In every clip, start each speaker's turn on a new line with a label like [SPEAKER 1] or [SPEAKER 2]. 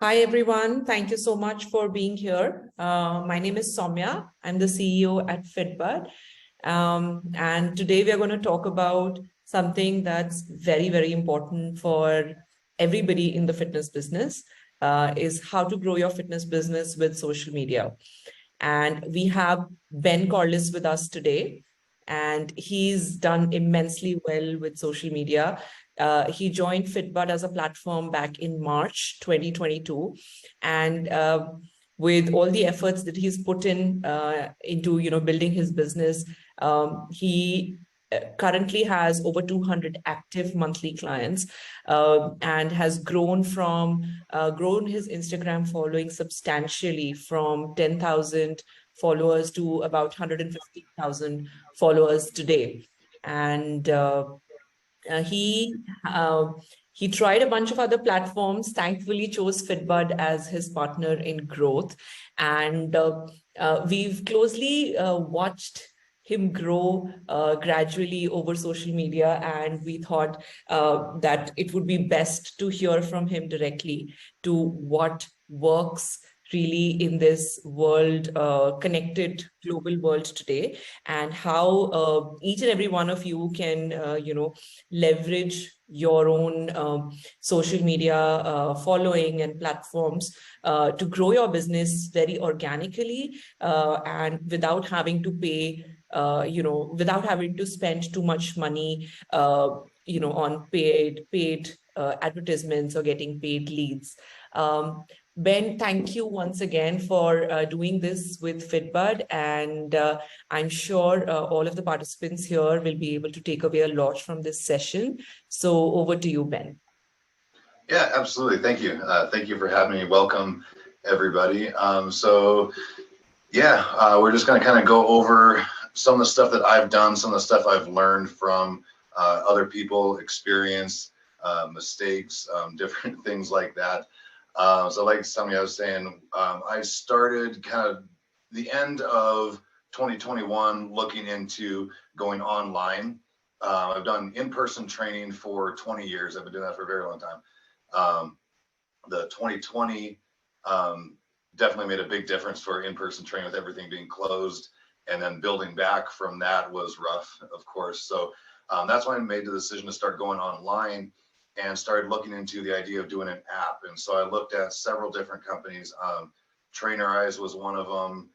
[SPEAKER 1] Hi, everyone. Thank you so much for being here. My name is Soumya. I'm the CEO at FitBudd. And today we are going to talk about something that's very, very important for everybody in the fitness business, is how to grow your fitness business with social media. And we have Ben Corlis with us today, and he's done immensely well with social media. He joined FitBudd as a platform back in March 2022, and with all the efforts that he's put in into building his business, he currently has over 200 active monthly clients, and has grown his Instagram following substantially from 10,000 followers to about 150,000 followers today. And uh, he uh, he tried a bunch of other platforms. Thankfully, chose FitBudd as his partner in growth, and we've closely watched him grow gradually over social media, and we thought that it would be best to hear from him directly to what works really in this world, connected global world today, and how each and every one of you can leverage your own social media following and platforms to grow your business very organically, and without having to pay, without having to spend too much money, on paid advertisements or getting paid leads. Ben, thank you once again for doing this with FitBudd, and I'm sure all of the participants here will be able to take away a lot from this session. So over to you, Ben.
[SPEAKER 2] Yeah, absolutely. Thank you. Thank you for having me. Welcome, everybody. We're just going to kind of go over some of the stuff that I've done, some of the stuff I've learned from other people, experience, mistakes, different things like that. So like somebody I was saying, I started kind of the end of 2021 looking into going online. I've done in-person training for 20 years. I've been doing that for a very long time. The 2020 definitely made a big difference for in-person training with everything being closed, and then building back from that was rough, of course. So that's why I made the decision to start going online and started looking into the idea of doing an app. And so I looked at several different companies. Trainer Eyes was one of them.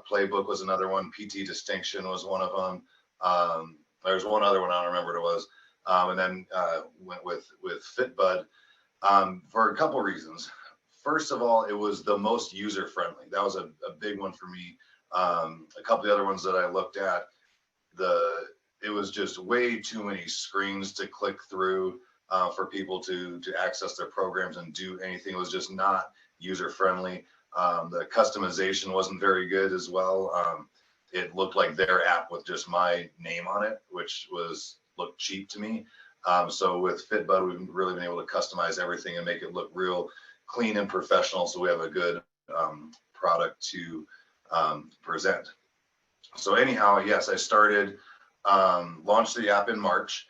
[SPEAKER 2] Playbook was another one. PT Distinction was one of them. There's one other one, I don't remember what it was. And then went with FitBudd for a couple reasons. First of all, it was the most user-friendly. That was a big one for me. A couple of the other ones that I looked at, it was just way too many screens to click through for people to access their programs and do anything. It was just not user-friendly. The customization wasn't very good as well. It looked like their app with just my name on it, which looked cheap to me. So with FitBudd, we've really been able to customize everything and make it look real clean and professional, so we have a good product to present. So anyhow, yes, I started, launched the app in March,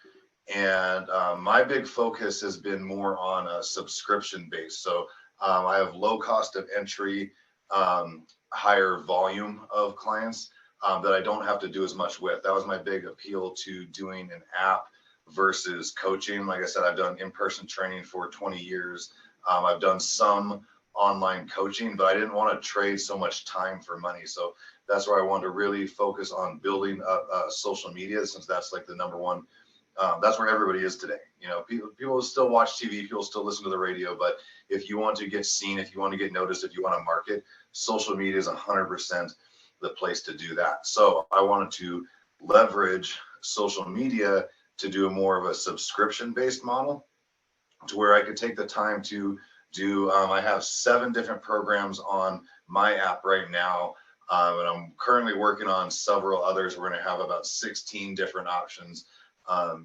[SPEAKER 2] and my big focus has been more on a subscription base. So I have low cost of entry, higher volume of clients that I don't have to do as much with. That was my big appeal to doing an app versus coaching. Like I said, I've done in-person training for 20 years. I've done some online coaching, but I didn't want to trade so much time for money. So that's where I wanted to really focus on building up social media, since that's like the number one. That's where everybody is today. You know, people still watch TV, people still listen to the radio, but if you want to get seen, if you want to get noticed, if you want to market, social media is 100% the place to do that. So I wanted to leverage social media to do more of a subscription-based model, to where I could take the time to do, I have 7 different programs on my app right now, and I'm currently working on several others. We're going to have about 16 different options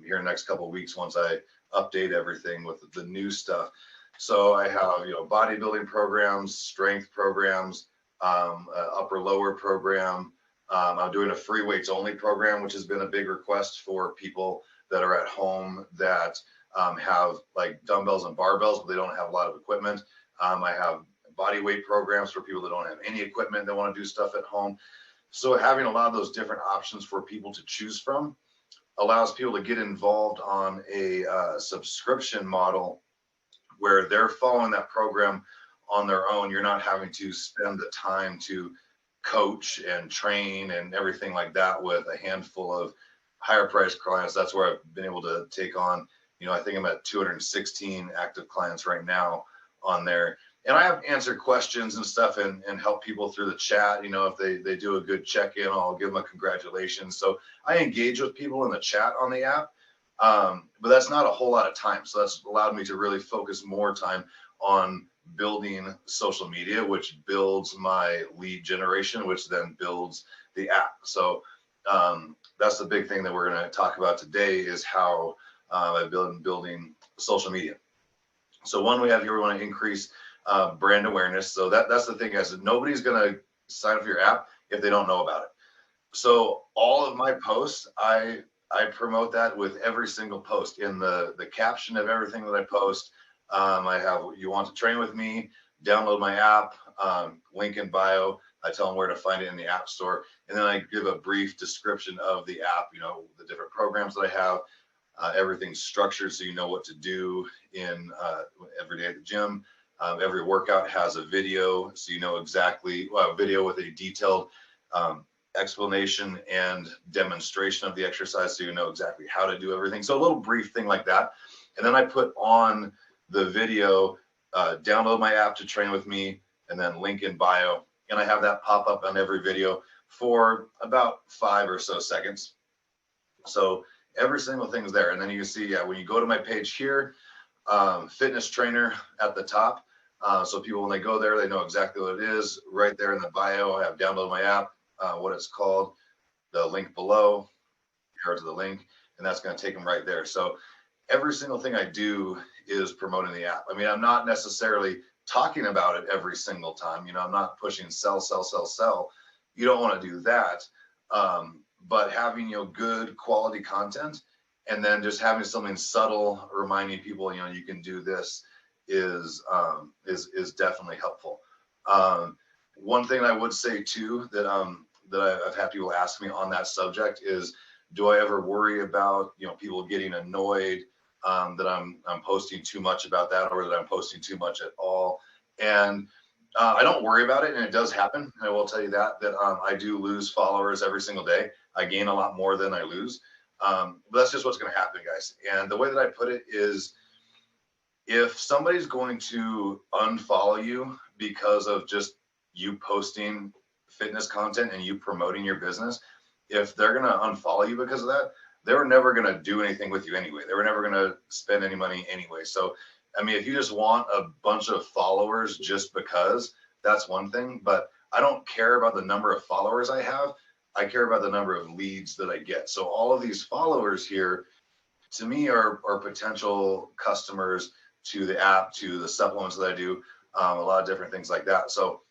[SPEAKER 2] here in the next couple of weeks once I update everything with the new stuff. So I have, bodybuilding programs, strength programs, upper lower program. I'm doing a free weights only program, which has been a big request for people that are at home that have like dumbbells and barbells, but they don't have a lot of equipment. I have body weight programs for people that don't have any equipment that want to do stuff at home. So having a lot of those different options for people to choose from allows people to get involved on a subscription model where they're following that program on their own. You're not having to spend the time to coach and train and everything like that with a handful of higher priced clients. That's where I've been able to take on, I think I'm at 216 active clients right now on there. And I have answered questions and stuff and help people through the chat. If they do a good check-in, I'll give them a congratulations. So I engage with people in the chat on the app, but that's not a whole lot of time. So that's allowed me to really focus more time on building social media, which builds my lead generation, which then builds the app. So that's the big thing that we're going to talk about today is how I've been building social media. So one we have here, we want to increase brand awareness. So that's the thing, guys. Nobody's going to sign up for your app if they don't know about it. So all of my posts, I promote that with every single post. In the caption of everything that I post, I have, you want to train with me, download my app, link in bio. I tell them where to find it in the app store. And then I give a brief description of the app, the different programs that I have, everything's structured so you know what to do in every day at the gym. Every workout has a video, so you know exactly, a video with a detailed explanation and demonstration of the exercise, so you know exactly how to do everything. So a little brief thing like that. And then I put on the video, download my app to train with me, and then link in bio. And I have that pop up on every video for about 5 or so seconds. So every single thing's there. And then you can see, when you go to my page here, fitness trainer at the top. So people, when they go there, they know exactly what it is. Right there in the bio, I have download my app, what it's called, the link below, go to the link, and that's going to take them right there. So every single thing I do is promoting the app. I mean, I'm not necessarily talking about it every single time. I'm not pushing sell, sell, sell, sell. You don't want to do that. But having, good quality content, and then just having something subtle reminding people, you can do this is definitely helpful. One thing I would say too that I've had people ask me on that subject is, do I ever worry about people getting annoyed that I'm posting too much about that, or that I'm posting too much at all? And I don't worry about it, and it does happen. I will tell you that I do lose followers every single day. I gain a lot more than I lose. But that's just what's going to happen, guys. And the way that I put it is, if somebody's going to unfollow you because of just you posting fitness content and you promoting your business, if they're going to unfollow you because of that, they were never going to do anything with you anyway. They were never going to spend any money anyway. So, I mean, if you just want a bunch of followers just because, that's one thing. But I don't care about the number of followers I have. I care about the number of leads that I get. So all of these followers here, to me, are potential customers to the app, to the supplements that I do, a lot of different things like that. So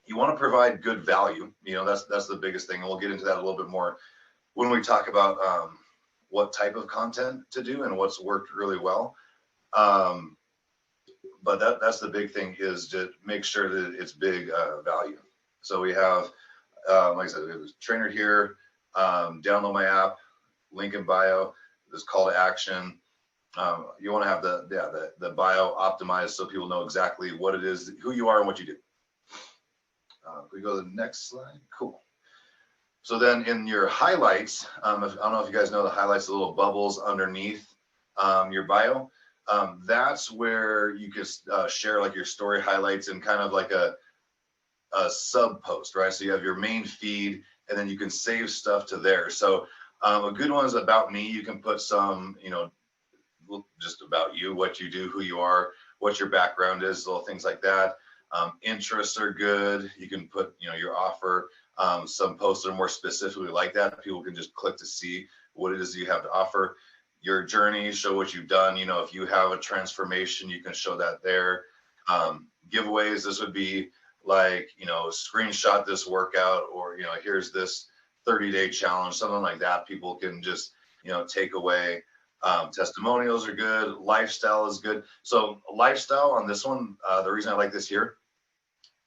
[SPEAKER 2] you want to provide good value. That's the biggest thing. And we'll get into that a little bit more when we talk about what type of content to do and what's worked really well. But that's the big thing, is to make sure that it's big value. So we have, like I said, it was trainer here, download my app, link in bio, this call to action. You want to have the bio optimized so people know exactly what it is, who you are, and what you do. Can we go to the next slide? Cool. So then in your highlights, I don't know if you guys know the highlights, the little bubbles underneath your bio. That's where you could share like your story highlights and kind of like a sub post, right? So you have your main feed, and then you can save stuff to there. So a good one is about me. You can put some, just about you, what you do, who you are, what your background is, little things like that. Interests are good. You can put, your offer. Some posts are more specifically like that. People can just click to see what it is you have to offer. Your journey, show what you've done. If you have a transformation, you can show that there. Giveaways, this would be like, screenshot this workout, or, here's this 30-day challenge, something like that. People can just, take away. Testimonials are good. Lifestyle is good. So lifestyle on this one, the reason I like this here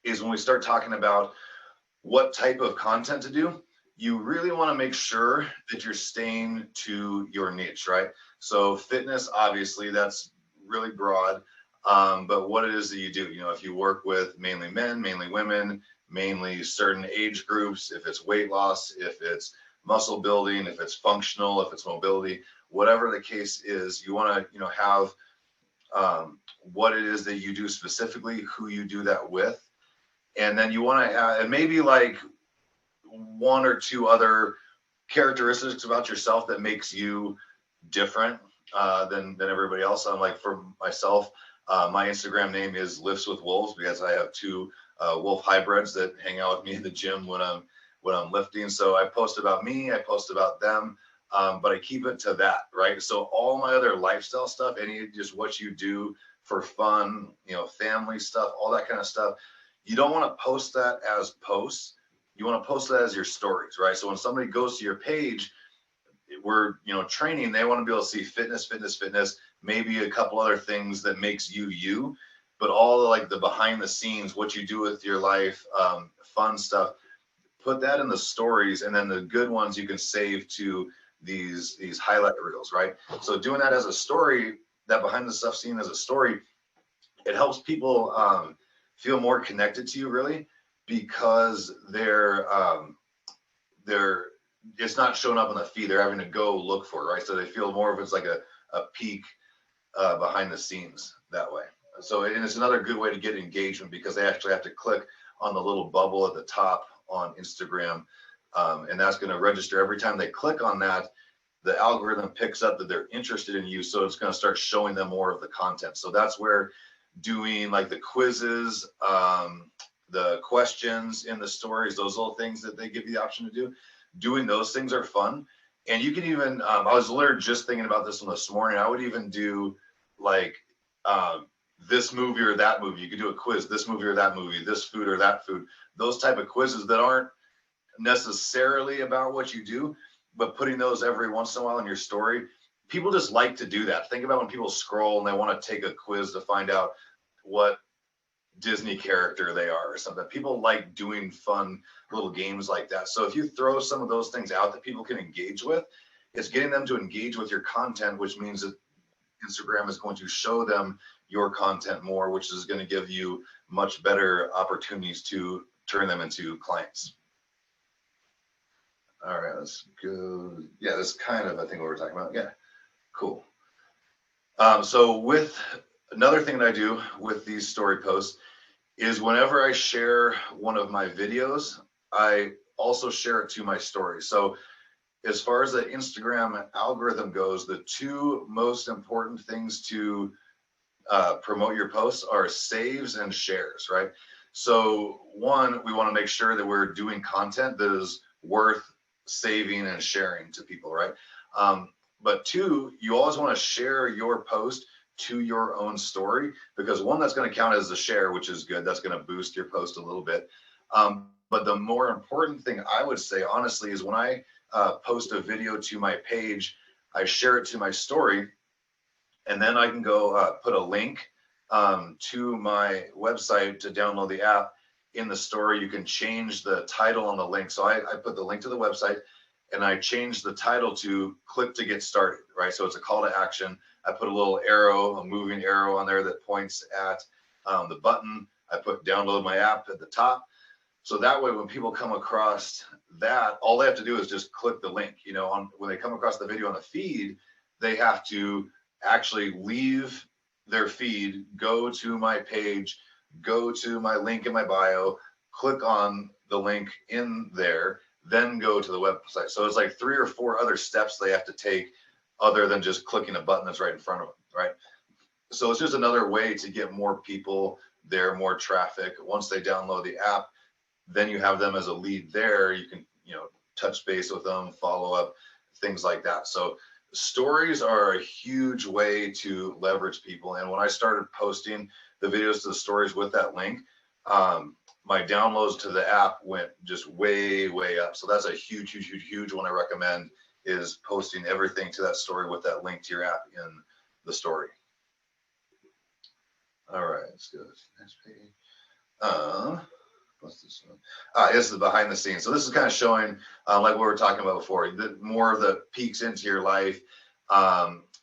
[SPEAKER 2] is when we start talking about what type of content to do, you really want to make sure that you're staying to your niche, right? So fitness, obviously, that's really broad. But what it is that you do, if you work with mainly men, mainly women, mainly certain age groups, if it's weight loss, if it's muscle building, if it's functional, if it's mobility, whatever the case is, you want to, have what it is that you do specifically, who you do that with, and then you want to add, and maybe like one or two other characteristics about yourself that makes you different than everybody else. I'm like, for myself, my Instagram name is Lifts with Wolves because I have two wolf hybrids that hang out with me in the gym when I'm lifting. So I post about me, I post about them, but I keep it to that, right? So all my other lifestyle stuff, just what you do for fun, family stuff, all that kind of stuff, you don't want to post that as posts. You want to post that as your stories, right? So when somebody goes to your page, we're training, they want to be able to see fitness, maybe a couple other things that makes you, but all like the behind the scenes, what you do with your life, fun stuff, put that in the stories, and then the good ones you can save to these highlight reels, right? So doing that as a story, that behind the stuff seen as a story, it helps people feel more connected to you, really, because they're it's not showing up on the feed. They're having to go look for it, right? So they feel more of it's like a peek behind the scenes that way. So and it's another good way to get engagement because they actually have to click on the little bubble at the top on Instagram, and that's going to register every time they click on that. The algorithm picks up that they're interested in you, so it's going to start showing them more of the content. So that's where doing like the quizzes, the questions in the stories, those little things that they give you the option to do, doing those things are fun. And you can even, I was literally just thinking about this one this morning. I would even do like this movie or that movie. You could do a quiz, this movie or that movie, this food or that food, those type of quizzes that aren't necessarily about what you do, but putting those every once in a while in your story. People just like to do that. Think about when people scroll and they want to take a quiz to find out what Disney character they are or something. People like doing fun little games like that. So if you throw some of those things out that people can engage with, it's getting them to engage with your content, which means that Instagram is going to show them your content more, which is going to give you much better opportunities to turn them into clients. All right, let's go. Yeah, that's kind of, I think, what we're talking about. Yeah, cool. So with another thing that I do with these story posts is whenever I share one of my videos, I also share it to my story. So as far as the Instagram algorithm goes, the two most important things to promote your posts are saves and shares, right? So one, we want to make sure that we're doing content that is worth saving and sharing to people, right? But two, you always want to share your post to your own story, because one, that's going to count as a share, which is good. That's going to boost your post a little bit. But the more important thing I would say, honestly, is when I post a video to my page, I share it to my story, and then I can go put a link to my website to download the app. In the story, you can change the title on the link. So I put the link to the website, and I changed the title to click to get started, right? So it's a call to action. I put a little arrow, a moving arrow on there that points at the button. I put download my app at the top. So that way, when people come across that, all they have to do is just click the link. When they come across the video on the feed, they have to actually leave their feed, go to my page, go to my link in my bio, click on the link in there, then go to the website. So it's like 3 or 4 other steps they have to take other than just clicking a button that's right in front of them, right? So it's just another way to get more people there, more traffic. Once they download the app, then you have them as a lead there. You can, touch base with them, follow up, things like that. So stories are a huge way to leverage people. And when I started posting the videos to the stories with that link, my downloads to the app went just way, way up. So that's a huge one I recommend is posting everything to that story with that link to your app in the story. All right, let's go to the next page. What's this one? This is behind the scenes. So this is kind of showing, like what we were talking about before, more of the peeks into your life.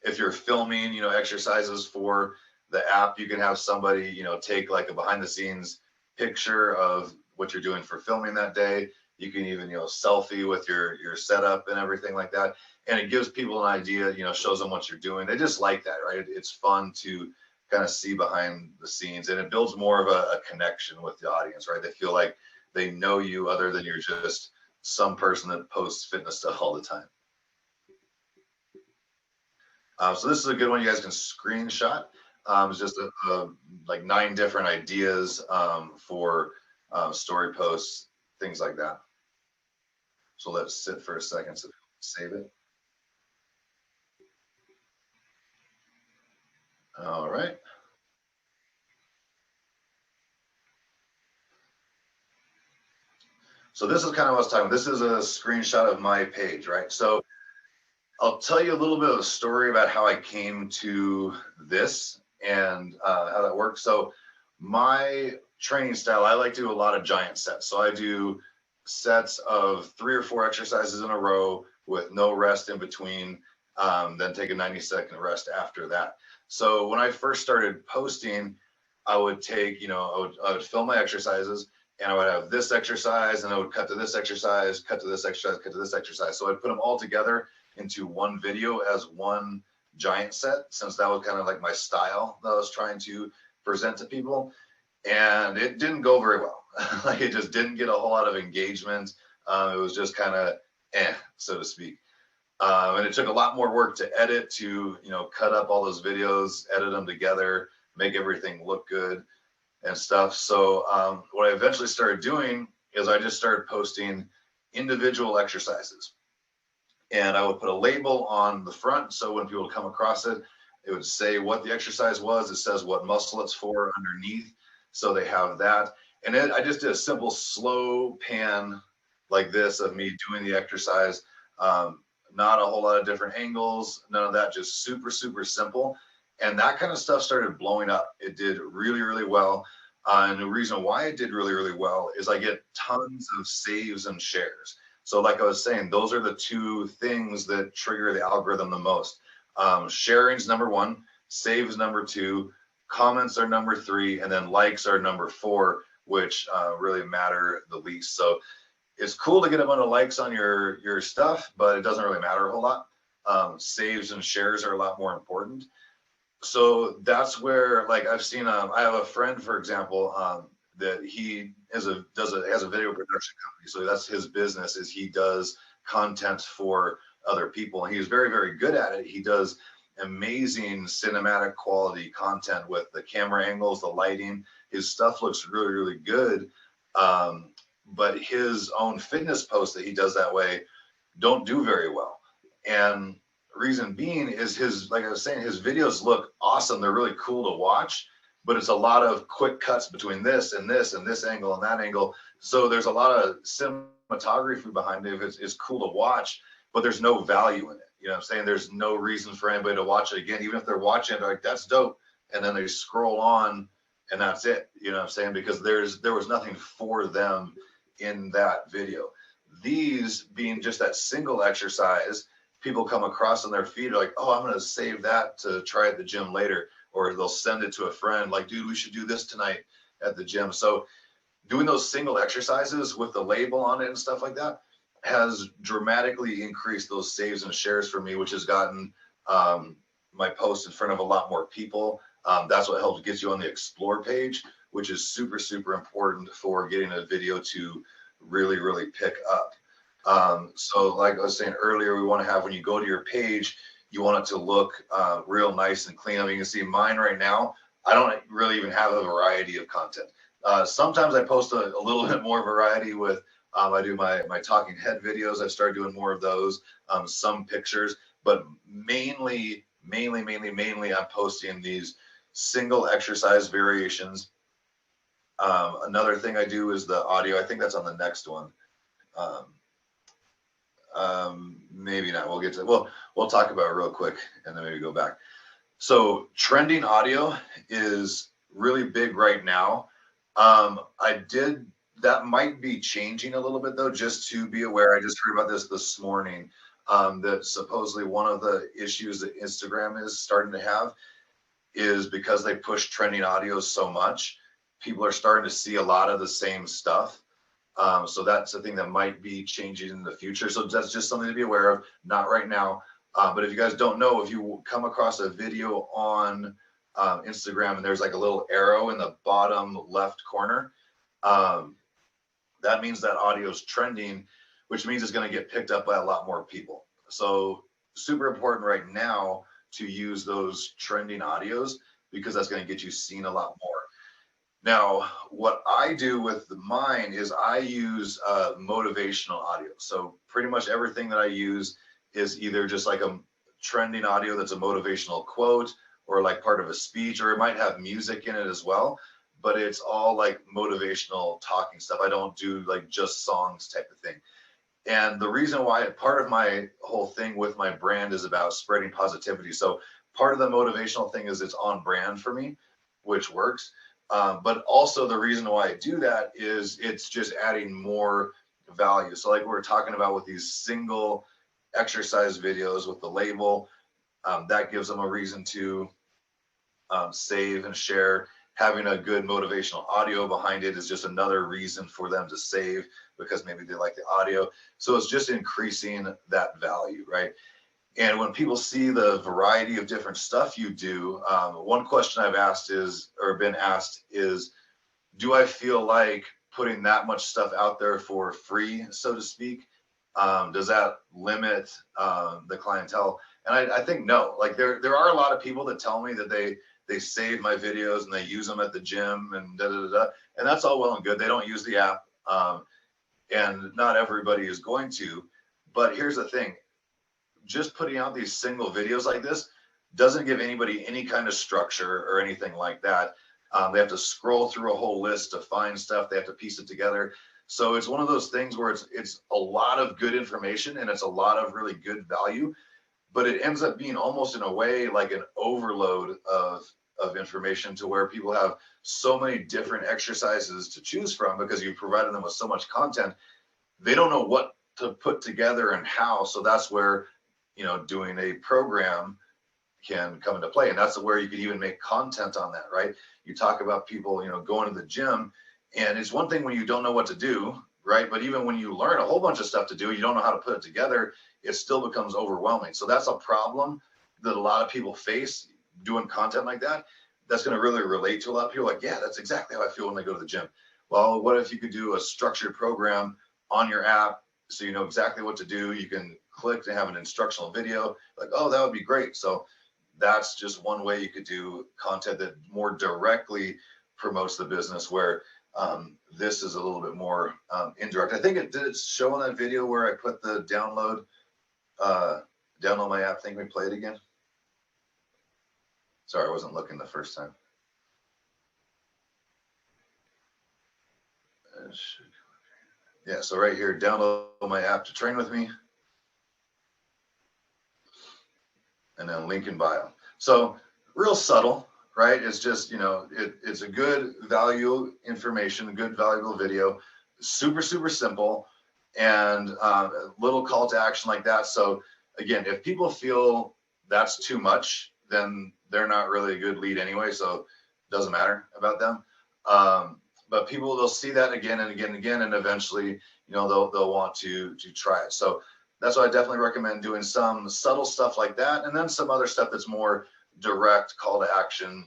[SPEAKER 2] If you're filming, you know, exercises for the app, you can have somebody, you know, take like a behind the scenes picture of what you're doing for filming that day. You can even, you know, selfie with your setup and everything like that. And it gives people an idea, you know, shows them what you're doing. They just like that, right? It's fun to kind of see behind the scenes, and it builds more of a connection with the audience, right? They feel like they know you other than you're just some person that posts fitness stuff all the time. So this is a good one you guys can screenshot. It's just like 9 different ideas for story posts, things like that. So let's sit for a second to save it. All right. So this is kind of what I was talking about. This is a screenshot of my page, right? So I'll tell you a little bit of a story about how I came to this and how that works. So my training style, I like to do a lot of giant sets. So I do sets of 3 or 4 exercises in a row with no rest in between, then take a 90-second rest after that. So when I first started posting, I would take, you know, I would film my exercises, and I would have this exercise, and I would cut to this exercise, cut to this exercise, cut to this exercise. So I'd put them all together into one video as one giant set, since that was kind of like my style that I was trying to present to people. And it didn't go very well. Like, it just didn't get a whole lot of engagement. It was just kind of so to speak. And it took a lot more work to edit, to, you know, cut up all those videos, edit them together, make everything look good and stuff. So what I eventually started doing is I just started posting individual exercises. And I would put a label on the front, so when people come across it, it would say what the exercise was. It says what muscle it's for underneath, so they have that. And then I just did a simple slow pan like this of me doing the exercise. Not a whole lot of different angles, none of that, just super, super simple. And that kind of stuff started blowing up. It did really, really well. And the reason why it did really, really well is I get tons of saves and shares. So like I was saying, those are the 2 things that trigger the algorithm the most. Sharing's number 1, saves number 2, comments are number 3, and then likes are number 4, which really matter the least. So it's cool to get a bunch of likes on your stuff, but it doesn't really matter a whole lot. Saves and shares are a lot more important. So that's where, like, I've seen, I have a friend, for example, that he has a video production company. So that's his business, is he does content for other people, and he's very, very good at it. He does amazing cinematic quality content with the camera angles, the lighting. His stuff looks really, really good. But his own fitness posts that he does that way don't do very well. And reason being is like I was saying, his videos look awesome. They're really cool to watch, but it's a lot of quick cuts between this and this and this angle and that angle. So there's a lot of cinematography behind it. It's cool to watch, but there's no value in it. You know what I'm saying? There's no reason for anybody to watch it again. Even if they're watching it, they're like, that's dope. And then they scroll on and that's it. You know what I'm saying? Because there was nothing for them in that video. These being just that single exercise, people come across on their feed, are like, oh, I'm going to save that to try at the gym later. Or they'll send it to a friend, like, dude, we should do this tonight at the gym. So doing those single exercises with the label on it and stuff like that has dramatically increased those saves and shares for me, which has gotten my post in front of a lot more people. That's what helps get you on the explore page, which is super, super important for getting a video to really, really pick up. So like I was saying earlier, we want to have, when you go to your page, you want it to look real nice and clean. I mean, you can see mine right now. I don't really even have a variety of content. Sometimes I post a little bit more variety with, I do my talking head videos. I've started doing more of those, some pictures, but mainly I'm posting these single exercise variations. Another thing I do is the audio. I think that's on the next one. Maybe not. We'll get to, we'll talk about it real quick and then maybe go back. So trending audio is really big right now. That might be changing a little bit though, just to be aware. I just heard about this morning, that supposedly one of the issues that Instagram is starting to have is because they push trending audio so much, people are starting to see a lot of the same stuff. So that's a thing that might be changing in the future. So that's just something to be aware of, not right now. But if you guys don't know, if you come across a video on Instagram and there's like a little arrow in the bottom left corner, that means that audio is trending, which means it's going to get picked up by a lot more people. So super important right now to use those trending audios, because that's going to get you seen a lot more. Now, what I do with mine is I use motivational audio. So pretty much everything that I use is either just like a trending audio that's a motivational quote, or like part of a speech, or it might have music in it as well, but it's all like motivational talking stuff. I don't do like just songs type of thing. And the reason why, part of my whole thing with my brand is about spreading positivity. So part of the motivational thing is it's on brand for me, which works. But also the reason why I do that is it's just adding more value. So like we're talking about with these single exercise videos with the label, that gives them a reason to save and share. Having a good motivational audio behind it is just another reason for them to save, because maybe they like the audio. So it's just increasing that value, right? And when people see the variety of different stuff you do, one question I've asked is, or been asked is, do I feel like putting that much stuff out there for free, so to speak? Does that limit the clientele? And I think no. Like there are a lot of people that tell me that they save my videos and they use them at the gym and and that's all well and good. They don't use the app, and not everybody is going to. But here's the thing. Just putting out these single videos like this doesn't give anybody any kind of structure or anything like that. They have to scroll through a whole list to find stuff. They have to piece it together. So it's one of those things where it's a lot of good information and it's a lot of really good value, but it ends up being almost in a way like an overload of information, to where people have so many different exercises to choose from because you've provided them with so much content. They don't know what to put together and how. So that's where, doing a program can come into play. And that's where you could even make content on that, right? You talk about people, going to the gym, and it's one thing when you don't know what to do, right? But even when you learn a whole bunch of stuff to do, you don't know how to put it together, it still becomes overwhelming. So that's a problem that a lot of people face doing content like that. That's going to really relate to a lot of people. Like, yeah, that's exactly how I feel when I go to the gym. Well, what if you could do a structured program on your app, so you know exactly what to do? You can click to have an instructional video. Like, oh, that would be great. So that's just one way you could do content that more directly promotes the business, where this is a little bit more indirect. I think did it show on that video where I put the download my app thing? We play it again. Sorry, I wasn't looking the first time. Yeah, so right here, download my app to train with me. And then link in bio. So real subtle, right? It's just, it's a good value information, good valuable video, super, super simple, and a little call to action like that. So again, if people feel that's too much, then they're not really a good lead anyway. So it doesn't matter about them. But people, they'll see that again and again and again, and eventually, they'll want to try it. So that's why I definitely recommend doing some subtle stuff like that, and then some other stuff that's more direct call to action,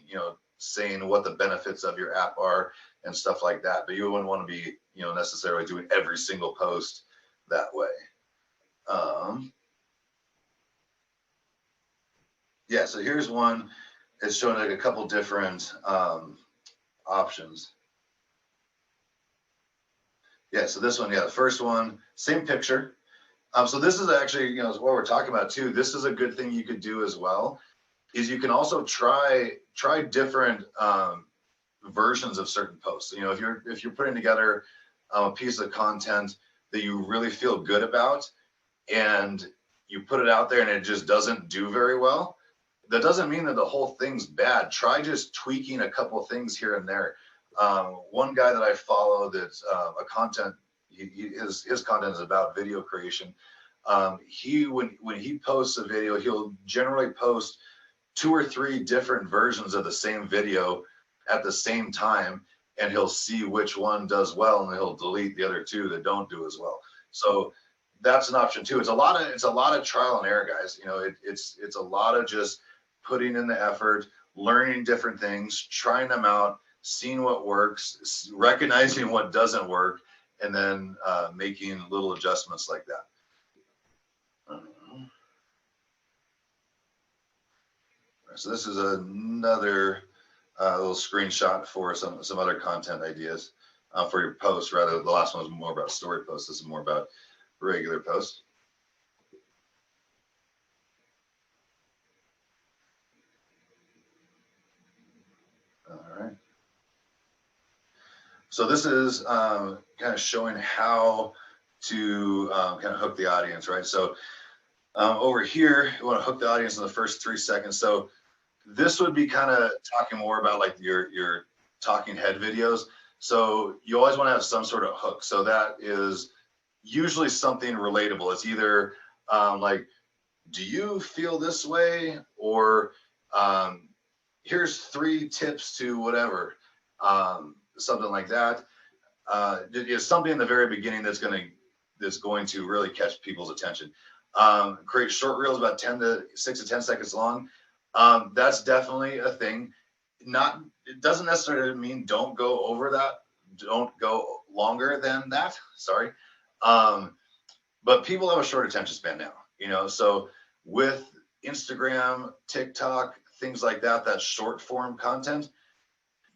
[SPEAKER 2] saying what the benefits of your app are and stuff like that. But you wouldn't want to be, necessarily doing every single post that way. Yeah, so here's one. It's showing like a couple different options. Yeah, so this one, the first one, same picture. So this is actually, what we're talking about too. This is a good thing you could do as well, is you can also try different versions of certain posts. If you're putting together a piece of content that you really feel good about, and you put it out there and it just doesn't do very well, that doesn't mean that the whole thing's bad. Try just tweaking a couple things here and there. One guy that I follow that's a content, his content is about video creation. When he posts a video, he'll generally post 2 or 3 different versions of the same video at the same time, and he'll see which one does well, and he'll delete the other 2 that don't do as well. So that's an option too. It's a lot of trial and error, guys. You know, it's a lot of just putting in the effort, learning different things, trying them out, seeing what works, recognizing what doesn't work, and then making little adjustments like that. So this is another little screenshot for some other content ideas for your posts. Rather, the last one was more about story posts. This is more about regular posts. All right. So this is kind of showing how to kind of hook the audience, right? So over here, you want to hook the audience in the first 3 seconds. So this would be kind of talking more about like your talking head videos. So you always want to have some sort of hook. So that is usually something relatable. It's either like, do you feel this way? Or here's 3 tips to whatever, something like that. It's something in the very beginning that's going to really catch people's attention. Create short reels about 6 to 10 seconds long. That's definitely a thing. It doesn't necessarily mean don't go over that. Don't go longer than that. Sorry. But people have a short attention span now, you know, so with Instagram, TikTok, things like that, that short form content,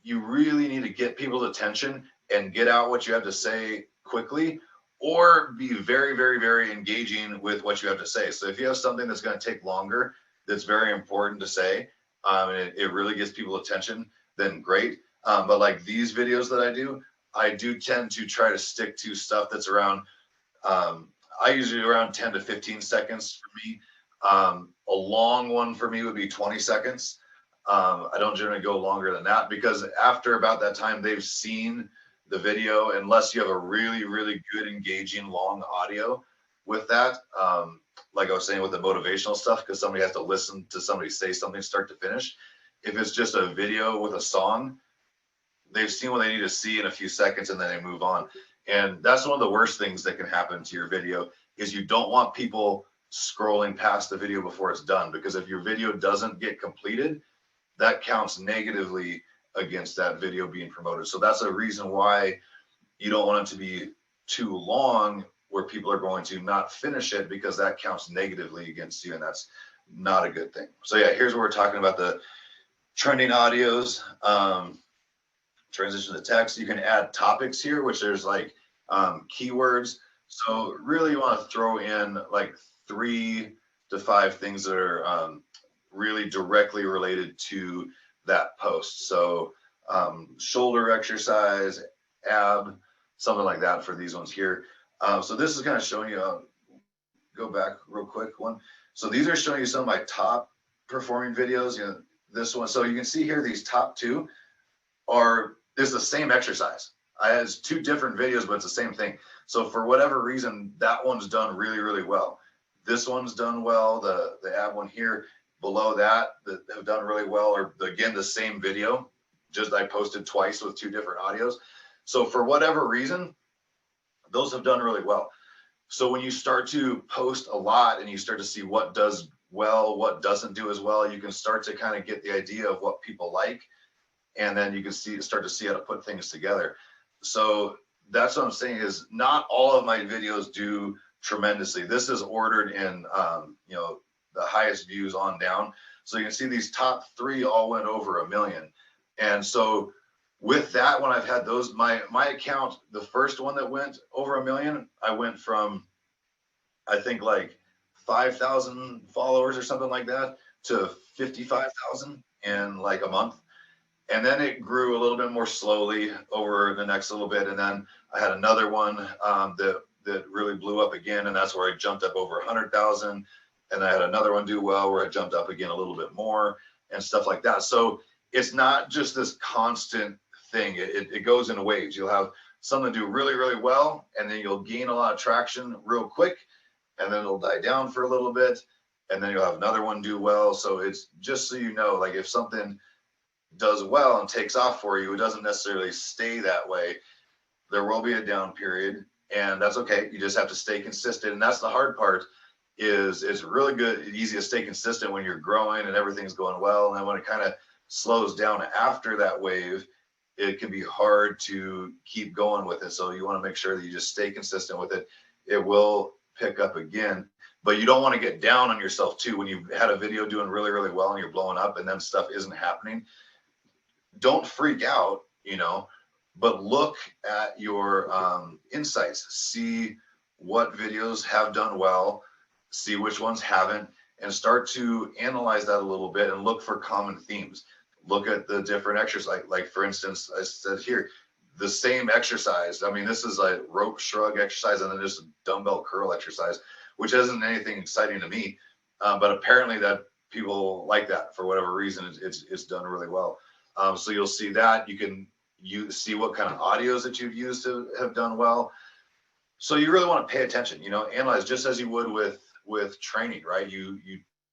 [SPEAKER 2] you really need to get people's attention and get out what you have to say quickly, or be very, very, very engaging with what you have to say. So if you have something that's going to take longer, that's very important to say, and it really gets people attention, then great. But like these videos that I do tend to try to stick to stuff that's around, I usually around 10 to 15 seconds for me. A long one for me would be 20 seconds. I don't generally go longer than that, because after about that time, they've seen the video, unless you have a really, really good engaging long audio with that. Like I was saying with the motivational stuff, because somebody has to listen to somebody say something start to finish. If it's just a video with a song, they've seen what they need to see in a few seconds and then they move on. And that's one of the worst things that can happen to your video, is you don't want people scrolling past the video before it's done, because if your video doesn't get completed, that counts negatively against that video being promoted. So that's a reason why you don't want it to be too long, where people are going to not finish it, because that counts negatively against you, and that's not a good thing. So yeah, here's where we're talking about the trending audios. Transition to text. You can add topics here, which there's like keywords. So really you want to throw in like 3 to 5 things that are really directly related to that post. So shoulder exercise, ab, something like that for these ones here. So this is kind of showing you, go back real quick one. So these are showing you some of my top performing videos. You know, this one. So you can see here, these top 2 is the same exercise. It's 2 different videos, but it's the same thing. So for whatever reason, that one's done really, really well. This one's done well. The ab one here below that have done really well, or again, the same video, just I posted twice with 2 different audios. So for whatever reason, those have done really well. So when you start to post a lot and you start to see what does well, what doesn't do as well, you can start to kind of get the idea of what people like. And then you can start to see how to put things together. So that's what I'm saying, is not all of my videos do tremendously. This is ordered in, you know, the highest views on down. So you can see these top 3 all went over 1 million. And so with that, when I've had those, my account, the first one that went over 1 million, I went from, I think like 5,000 followers or something like that to 55,000 in like a month. And then it grew a little bit more slowly over the next little bit. And then I had another one that that really blew up again, and that's where I jumped up over 100,000. And I had another one do well where I jumped up again a little bit more and stuff like that. So it's not just this constant thing. It goes in waves. You'll have something do really, really well, and then you'll gain a lot of traction real quick, and then it'll die down for a little bit, and then you'll have another one do well. So it's just so you know, like if something does well and takes off for you, it doesn't necessarily stay that way. There will be a down period, and that's okay. You just have to stay consistent. And that's the hard part, is it's really good, easy to stay consistent when you're growing and everything's going well. And then when it kind of slows down after that wave, it can be hard to keep going with it. So you want to make sure that you just stay consistent with it. It will pick up again, but you don't want to get down on yourself too. When you've had a video doing really, really well and you're blowing up and then stuff isn't happening, don't freak out, but look at your insights, see what videos have done well, see which ones haven't, and start to analyze that a little bit and look for common themes. Look at the different exercises. Like for instance, I said here, the same exercise. I mean, this is a rope shrug exercise and then just a dumbbell curl exercise, which isn't anything exciting to me. But apparently that people like that for whatever reason. It's done really well. So you'll see that. You see what kind of audios that you've used to have done well. So you really want to pay attention, analyze just as you would with training, right? You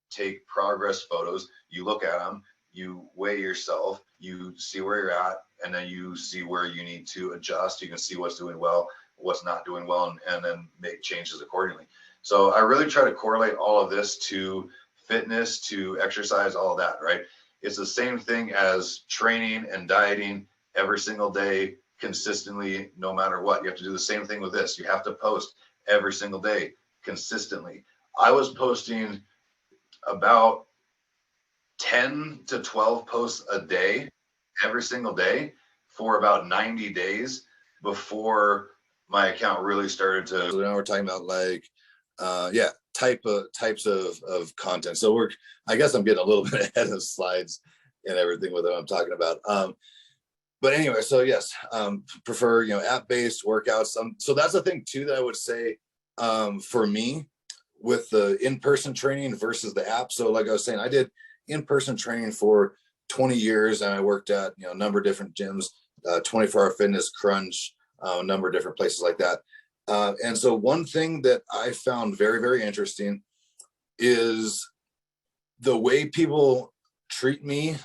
[SPEAKER 2] take progress photos, you look at them, you weigh yourself, you see where you're at, and then you see where you need to adjust. You can see what's doing well, what's not doing well, and then make changes accordingly. So I really try to correlate all of this to fitness, to exercise, all of that, right? It's the same thing as training and dieting every single day, consistently, no matter what. You have to do the same thing with this. You have to post every single day, consistently. I was posting about 10 to 12 posts a day, every single day, for about 90 days before my account really started to.
[SPEAKER 3] So now we're talking about types of content. So I guess I'm getting a little bit ahead of slides and everything with what I'm talking about. But anyway, so yes, prefer, app-based workouts. So that's the thing too that I would say for me with the in-person training versus the app. So like I was saying, I did in-person training for 20 years and I worked at, a number of different gyms, 24-hour fitness, Crunch, a number of different places like that. And so one thing that I found very, very interesting is the way people treat me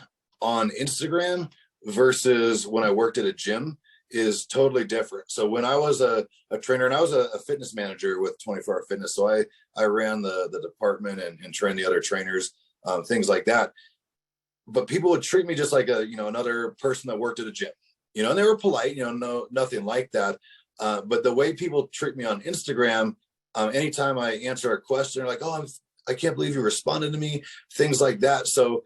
[SPEAKER 3] on Instagram versus when I worked at a gym is totally different. So when I was a trainer, and I was a fitness manager with 24-hour fitness, so I ran the department and trained the other trainers, things like that. But people would treat me just like another person that worked at a gym, and they were polite, nothing like that. But the way people treat me on Instagram, anytime I answer a question, they're like, "Oh, I can't believe you responded to me," things like that. So,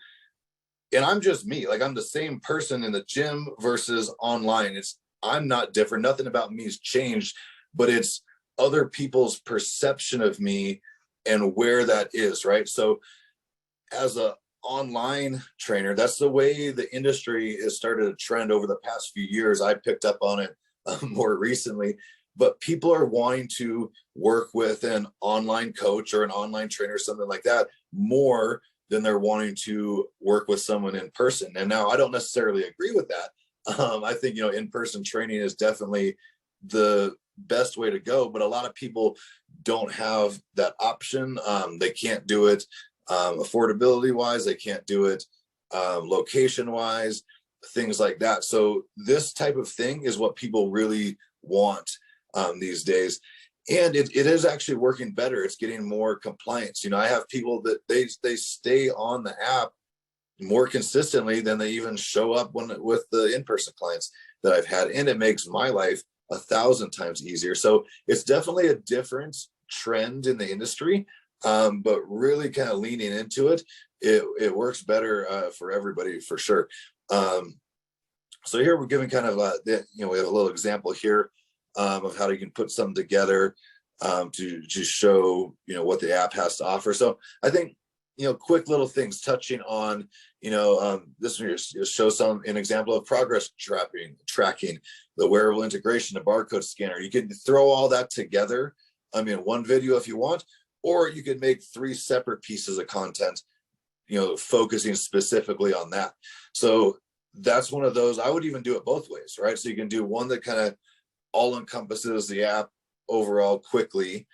[SPEAKER 3] and I'm just me, like I'm the same person in the gym versus online. I'm not different. Nothing about me has changed, but it's other people's perception of me and where that is, right? So as a online trainer, that's the way the industry has started to trend over the past few years. I picked up on it more recently, but people are wanting to work with an online coach or an online trainer, something like that, more than they're wanting to work with someone in person. And now I don't necessarily agree with that. I think, in-person training is definitely the best way to go, but a lot of people don't have that option. They can't do it affordability wise. They can't do it location wise, things like that. So this type of thing is what people really want these days. And it is actually working better. It's getting more compliance. I have people that they stay on the app more consistently than they even show up with the in-person clients that I've had. And it makes my life 1,000 times easier. So it's definitely a different trend in the industry, but really kind of leaning into it, it works better for everybody for sure. So here we're giving kind of we have a little example here of how you can put something together to just show what the app has to offer. So I think quick little things touching on, this one here shows an example of progress tracking, the wearable integration, the barcode scanner. You can throw all that together, in one video if you want, or you could make 3 separate pieces of content, focusing specifically on that. So that's one of those. I would even do it both ways, right? So you can do one that kind of all encompasses the app overall quickly,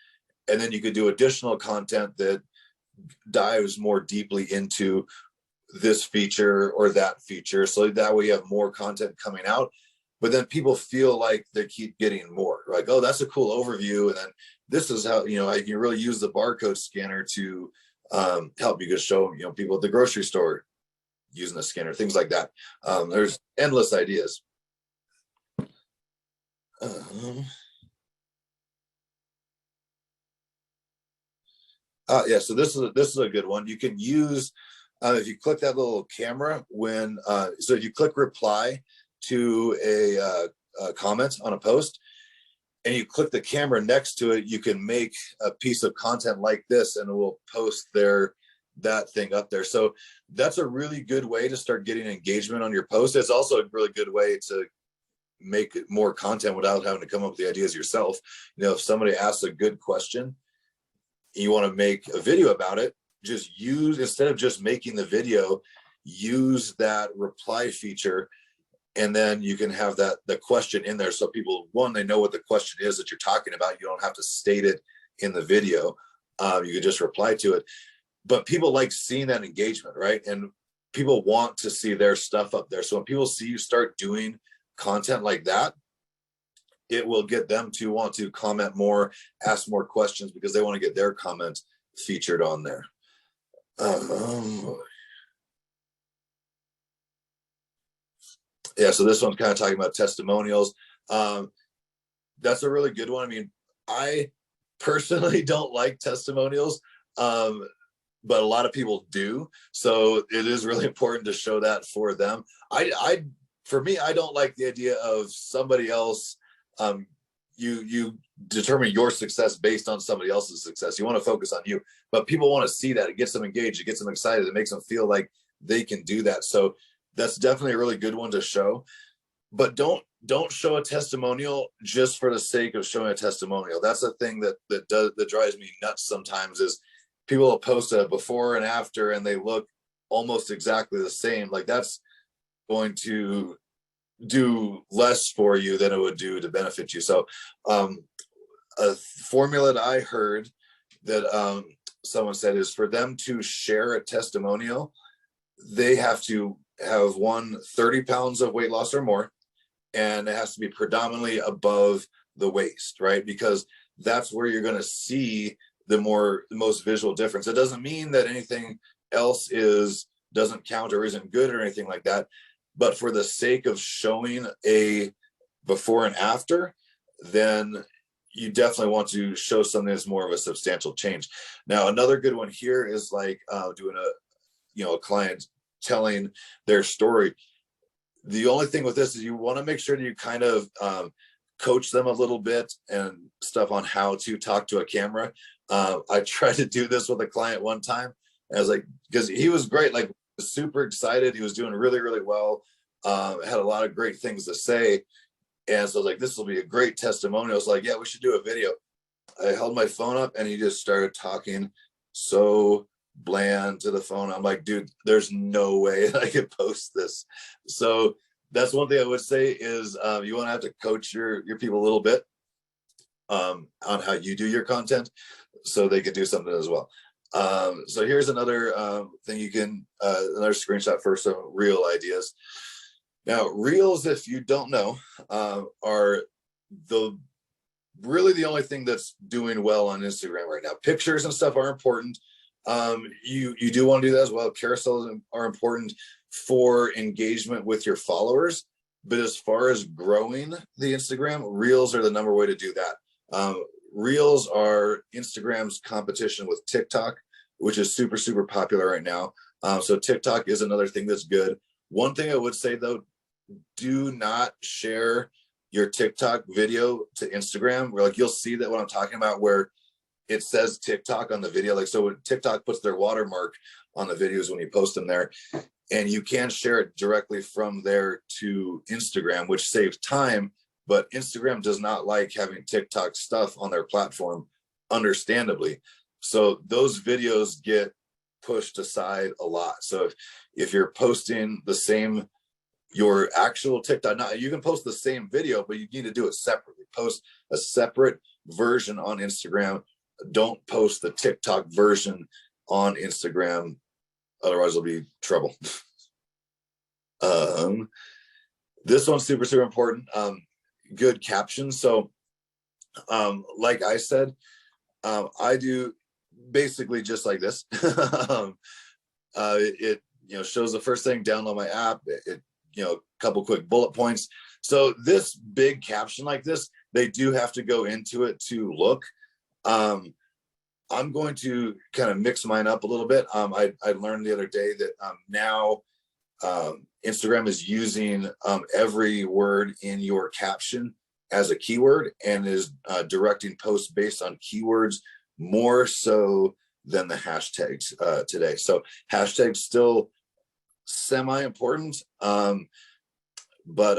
[SPEAKER 3] and then you could do additional content that dives more deeply into this feature or that feature, so that way you have more content coming out, but then people feel like they keep getting more, like, oh, that's a cool overview, and then this is how I can really use the barcode scanner to help you just show people at the grocery store using the scanner, things like that. There's endless ideas. Yeah, so this is a good one. You can use if you click that little camera so if you click reply to a comment on a post and you click the camera next to it, you can make a piece of content like this and it will post that thing up there. So that's a really good way to start getting engagement on your post. It's also a really good way to make more content without having to come up with the ideas yourself. If somebody asks a good question, you want to make a video about it, just instead of just making the video, use that reply feature, and then you can have the question in there, so people, they know what the question is that you're talking about. You don't have to state it in the video. You can just reply to it. But people like seeing that engagement, right? And people want to see their stuff up there. So when people see you start doing content like that, it will get them to want to comment more, ask more questions, because they want to get their comment featured on there. Yeah, so this one's kind of talking about testimonials. That's a really good one. I personally don't like testimonials, but a lot of people do. So it is really important to show that for them. For me, I don't like the idea of somebody else. You determine your success based on somebody else's success. You want to focus on you, but people want to see that. It gets them engaged. It gets them excited. It makes them feel like they can do that. So that's definitely a really good one to show. But don't show a testimonial just for the sake of showing a testimonial. That's the thing that drives me nuts sometimes, is people will post a before and after and they look almost exactly the same. Like, that's going to do less for you than it would do to benefit you. So a formula that I heard that someone said is, for them to share a testimonial, they have to have 30 pounds of weight loss or more, and it has to be predominantly above the waist, right? Because that's where you're going to see the most visual difference. It doesn't mean that anything else doesn't count or isn't good or anything like that. But for the sake of showing a before and after, then you definitely want to show something that's more of a substantial change. Now, another good one here is like doing a client telling their story. The only thing with this is you want to make sure that you kind of coach them a little bit and stuff on how to talk to a camera. I tried to do this with a client one time. I was like, because he was great, like super excited. He was doing really, really well. Had a lot of great things to say. And so I was like, this will be a great testimonial. I was like, yeah, we should do a video. I held my phone up and he just started talking so bland to the phone. I'm like, dude, there's no way I could post this. So that's one thing I would say is you want to have to coach your people a little bit on how you do your content so they can do something as well. So here's another thing you can, another screenshot for some reel ideas. Now, reels, if you don't know, are really the only thing that's doing well on Instagram right now. Pictures and stuff are important. You do want to do that as well. Carousels are important for engagement with your followers. But as far as growing the Instagram, reels are the number way to do that. Reels are Instagram's competition with TikTok, which is super, super popular right now. So TikTok is another thing that's good. One thing I would say, though, do not share your TikTok video to Instagram. Where, like, you'll see that what I'm talking about, where it says TikTok on the video. Like, so TikTok puts their watermark on the videos when you post them there, and you can share it directly from there to Instagram, which saves time. But Instagram does not like having TikTok stuff on their platform, understandably. So those videos get pushed aside a lot. So if you're posting the same, your actual TikTok, now you can post the same video, but you need to do it separately. Post a separate version on Instagram. Don't post the TikTok version on Instagram. Otherwise there'll be trouble. This one's super, super important. Good captions. So, like I said, I do basically just like this. It shows the first thing, download my app. It a couple quick bullet points. So this big caption like this, they do have to go into it to look. I'm going to kind of mix mine up a little bit. I learned the other day that now Instagram is using every word in your caption as a keyword, and is directing posts based on keywords more so than the hashtags today. So hashtags still semi-important, but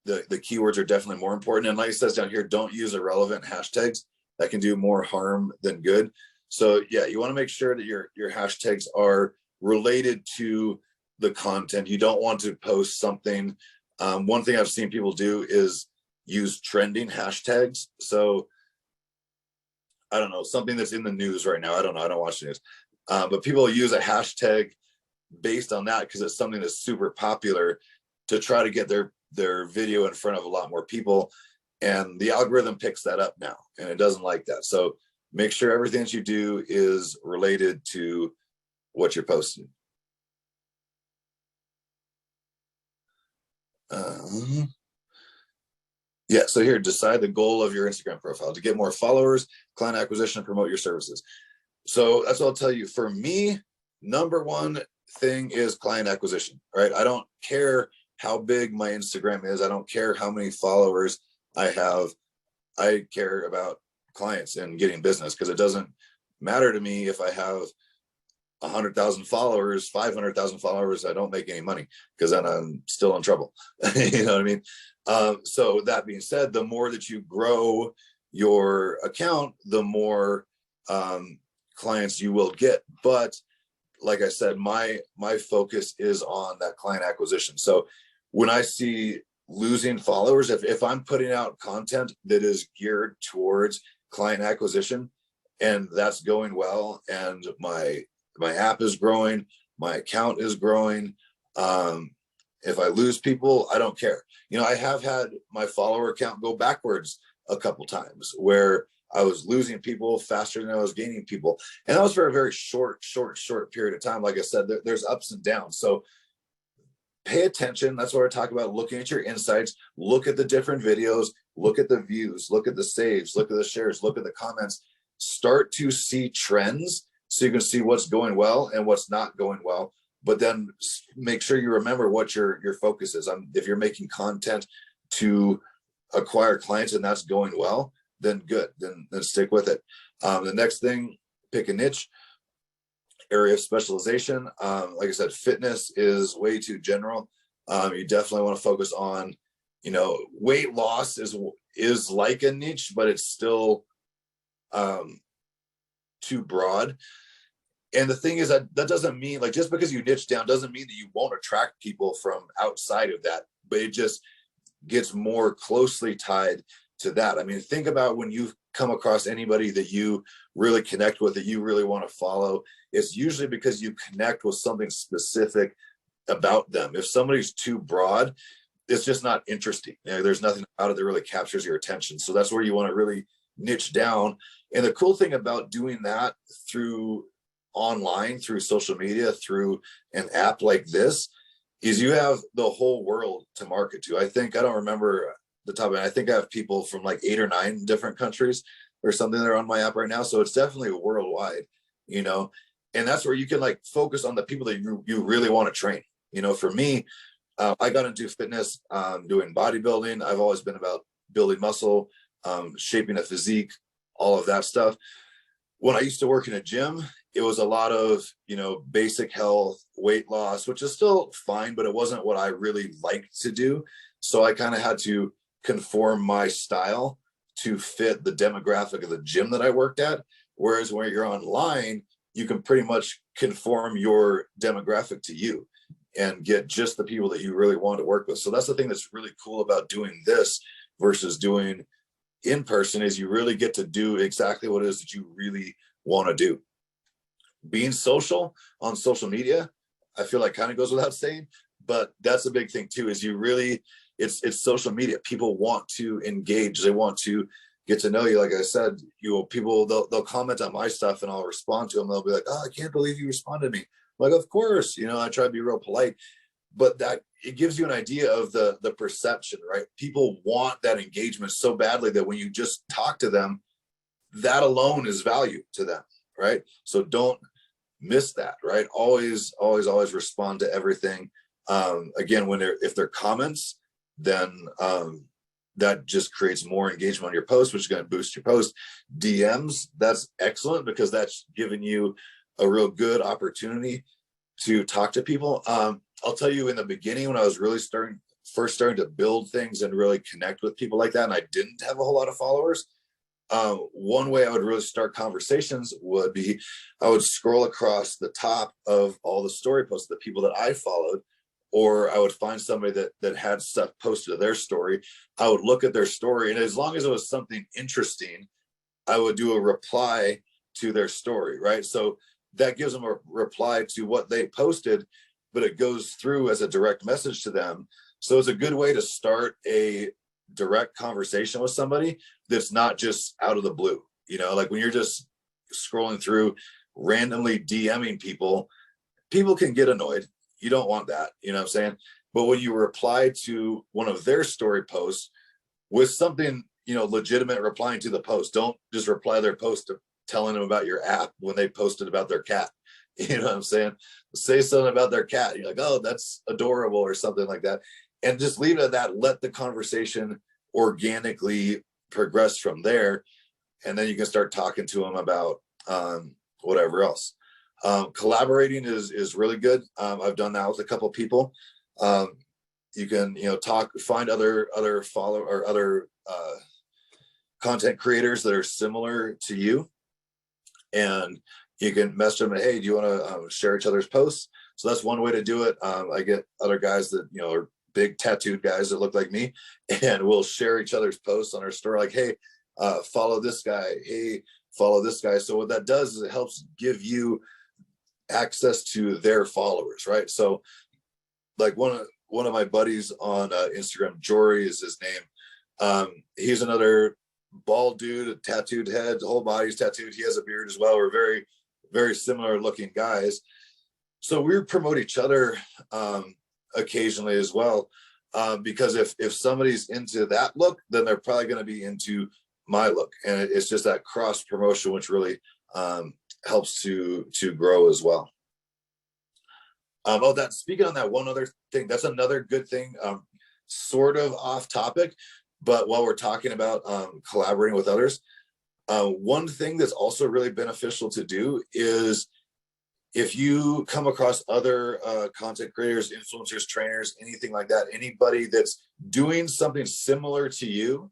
[SPEAKER 3] the keywords are definitely more important. And like it says down here, don't use irrelevant hashtags. That can do more harm than good. So yeah, you want to make sure that your hashtags are related to the content. You don't want to post something. One thing I've seen people do is use trending hashtags. So I don't know, something that's in the news right now. I don't know. I don't watch the news. But people use a hashtag based on that because it's something that's super popular to try to get their video in front of a lot more people. And the algorithm picks that up now, and it doesn't like that. So make sure everything that you do is related to what you're posting. Yeah, so here, decide the goal of your Instagram profile: to get more followers, client acquisition, and promote your services. So that's what I'll tell you. For me, number one thing is client acquisition, right? I don't care how big my Instagram is. I don't care how many followers I have. I care about clients and getting business, because it doesn't matter to me if I have 100,000 followers, 500,000 followers. I don't make any money, because then I'm still in trouble. You know what I mean? So that being said, the more that you grow your account, the more clients you will get. But like I said, my focus is on that client acquisition. So when I see losing followers, if I'm putting out content that is geared towards client acquisition and that's going well, and my app is growing, my account is growing, if I lose people, I don't care. I have had my follower count go backwards a couple times where I was losing people faster than I was gaining people. And that was for a very short period of time. Like I said, there's ups and downs. So pay attention. That's what I talk about, looking at your insights, look at the different videos, look at the views, look at the saves, look at the shares, look at the comments, start to see trends so you can see what's going well and what's not going well. But then make sure you remember what your focus is. If you're making content to acquire clients and that's going well, then good, then stick with it. The next thing, pick a niche, area of specialization. Like I said, fitness is way too general. You definitely want to focus on, weight loss is like a niche, but it's still too broad. And the thing is that doesn't mean, like, just because you niche down doesn't mean that you won't attract people from outside of that, but it just gets more closely tied to that. I mean, think about when you come across anybody that you really connect with, that you really want to follow. It's usually because you connect with something specific about them. If somebody's too broad, it's just not interesting. There's nothing about it that really captures your attention. So that's where you want to really niche down. And the cool thing about doing that through online, through social media, through an app like this, is you have the whole world to market to. I don't remember the top of it. I think I have people from like 8 or 9 different countries or something that are on my app right now. So it's definitely worldwide, and that's where you can like focus on the people that you really want to train. For me, I got into fitness, doing bodybuilding. I've always been about building muscle, shaping a physique, all of that stuff. when I used to work in a gym, it was a lot of, basic health, weight loss, which is still fine, but it wasn't what I really liked to do. So I kind of had to conform my style to fit the demographic of the gym that I worked at. Whereas when you're online, you can pretty much conform your demographic to you and get just the people that you really want to work with. So that's the thing that's really cool about doing this versus doing in person, is you really get to do exactly what it is that you really want to do. Being social on social media, I feel like kind of goes without saying, but that's a big thing too, is you really, it's social media. People want to engage. They want to get to know you. Like I said, people, they'll comment on my stuff and I'll respond to them. They'll be like, oh, I can't believe you responded to me. I'm like, of course, I try to be real polite, but that it gives you an idea of the perception, right? People want that engagement so badly that when you just talk to them, that alone is value to them, right? So don't miss that, right? Always respond to everything. Again, if they're comments, then that just creates more engagement on your post, which is going to boost your post. DMs, that's excellent because that's giving you a real good opportunity to talk to people. I'll tell you, in the beginning, when I was really first starting to build things and really connect with people like that, and I didn't have a whole lot of followers, one way I would really start conversations would be I would scroll across the top of all the story posts of the people that I followed, or I would find somebody that had stuff posted to their story. I would look at their story, and as long as it was something interesting, I would do a reply to their story, right? So that gives them a reply to what they posted, but it goes through as a direct message to them. So it's a good way to start a direct conversation with somebody that's not just out of the blue. Like when you're just scrolling through randomly DMing people can get annoyed. You don't want that, you know what I'm saying? But when you reply to one of their story posts with something, legitimate, replying to the post, don't just reply their post to telling them about your app when they posted about their cat. You know what I'm saying? Say something about their cat. You're like, oh, that's adorable, or something like that. And just leave it at that. Let the conversation organically progress from there. And then you can start talking to them about whatever else. Collaborating is really good. I've done that with a couple of people. You can, find other follow or other content creators that are similar to you. And you can message them, hey, do you want to share each other's posts? So that's one way to do it. I get other guys that, are big tattooed guys that look like me, and we'll share each other's posts on our story. Like, hey, follow this guy. Hey, follow this guy. So what that does is it helps give you access to their followers, right? So like one of my buddies on Instagram, Jory is his name. He's another bald dude, a tattooed head, the whole body's tattooed. He has a beard as well. We're very, very similar looking guys. So we promote each other occasionally as well, because if somebody's into that look, then they're probably going to be into my look. And it's just that cross promotion, which really helps to grow as well. Speaking on that, one other thing, that's another good thing, sort of off topic, but while we're talking about collaborating with others, one thing that's also really beneficial to do is if you come across other content creators, influencers, trainers, anything like that, anybody that's doing something similar to you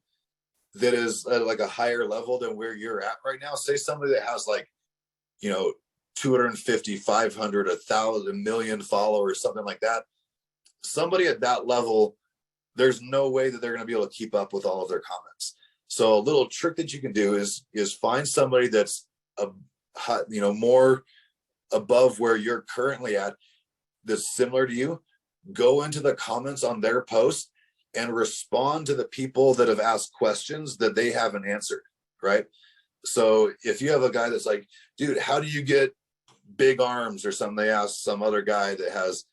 [SPEAKER 3] that is at like a higher level than where you're at right now, say somebody that has like, 250, 500, 1,000, million followers, something like that. Somebody at that level, there's no way that they're going to be able to keep up with all of their comments. So a little trick that you can do is find somebody that's more above where you're currently at, that's similar to you. Go into the comments on their post and respond to the people that have asked questions that they haven't answered, right? So if you have a guy that's like, dude, how do you get big arms or something? They ask some other guy that has,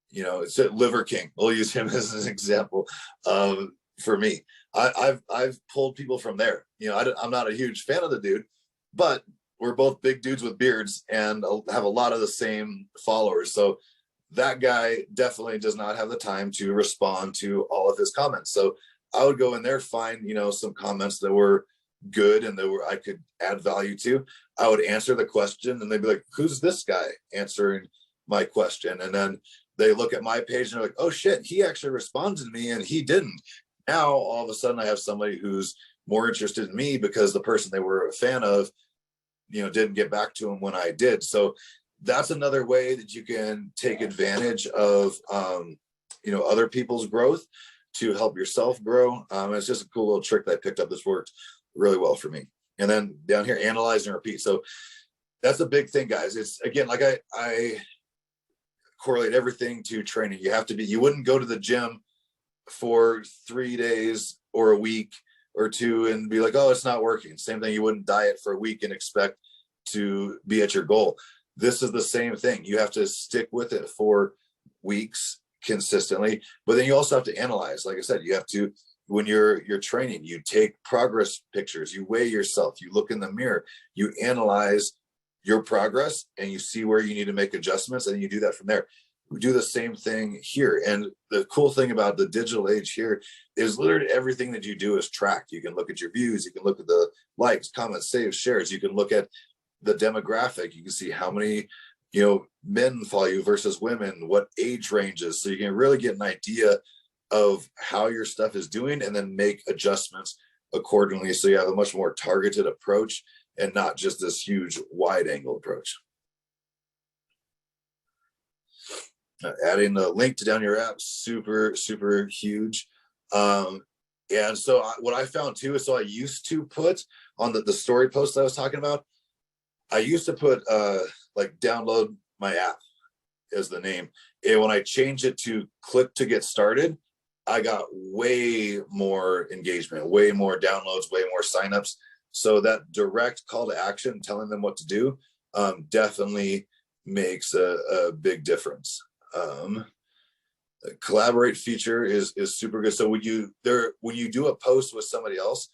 [SPEAKER 3] it's a Liver King. We'll use him as an example. For me, I've pulled people from there. I'm not a huge fan of the dude, but we're both big dudes with beards and have a lot of the same followers. So that guy definitely does not have the time to respond to all of his comments. So I would go in there, find, some comments that were good and that I could add value to, I would answer the question and they'd be like, who's this guy answering my question? And then they look at my page and they're like, oh shit, he actually responded to me and he didn't. Now, all of a sudden I have somebody who's more interested in me because the person they were a fan of, didn't get back to them when I did. So that's another way that you can take advantage of, other people's growth to help yourself grow. It's just a cool little trick that I picked up. This worked really well for me. And then down here, analyze and repeat. So that's a big thing, guys. It's again, like I correlate everything to training. You wouldn't go to the gym for 3 days or a week or two and be like, oh, it's not working. Same thing. You wouldn't diet for a week and expect to be at your goal. This is the same thing. You have to stick with it for weeks consistently, but then you also have to analyze. Like I said, you have to, when you're training, you take progress pictures, you weigh yourself, you look in the mirror, you analyze your progress and you see where you need to make adjustments, and you do that from there. We do the same thing here. And the cool thing about the digital age here is literally everything that you do is tracked. You can look at your views, you can look at the likes, comments, saves, shares, you can look at the demographic, you can see how many men follow you versus women, what age ranges, so you can really get an idea of how your stuff is doing and then make adjustments accordingly, so you have a much more targeted approach and not just this huge wide angle approach. Adding the link to down your app, super huge. And so what I found too is, so I used to put on the story post that I was talking about, I used to put like download my app as the name. And when I changed it to click to get started, I got way more engagement, way more downloads, way more signups. So that direct call to action, telling them what to do, definitely makes a big difference. The collaborate feature is super good. So when you do a post with somebody else,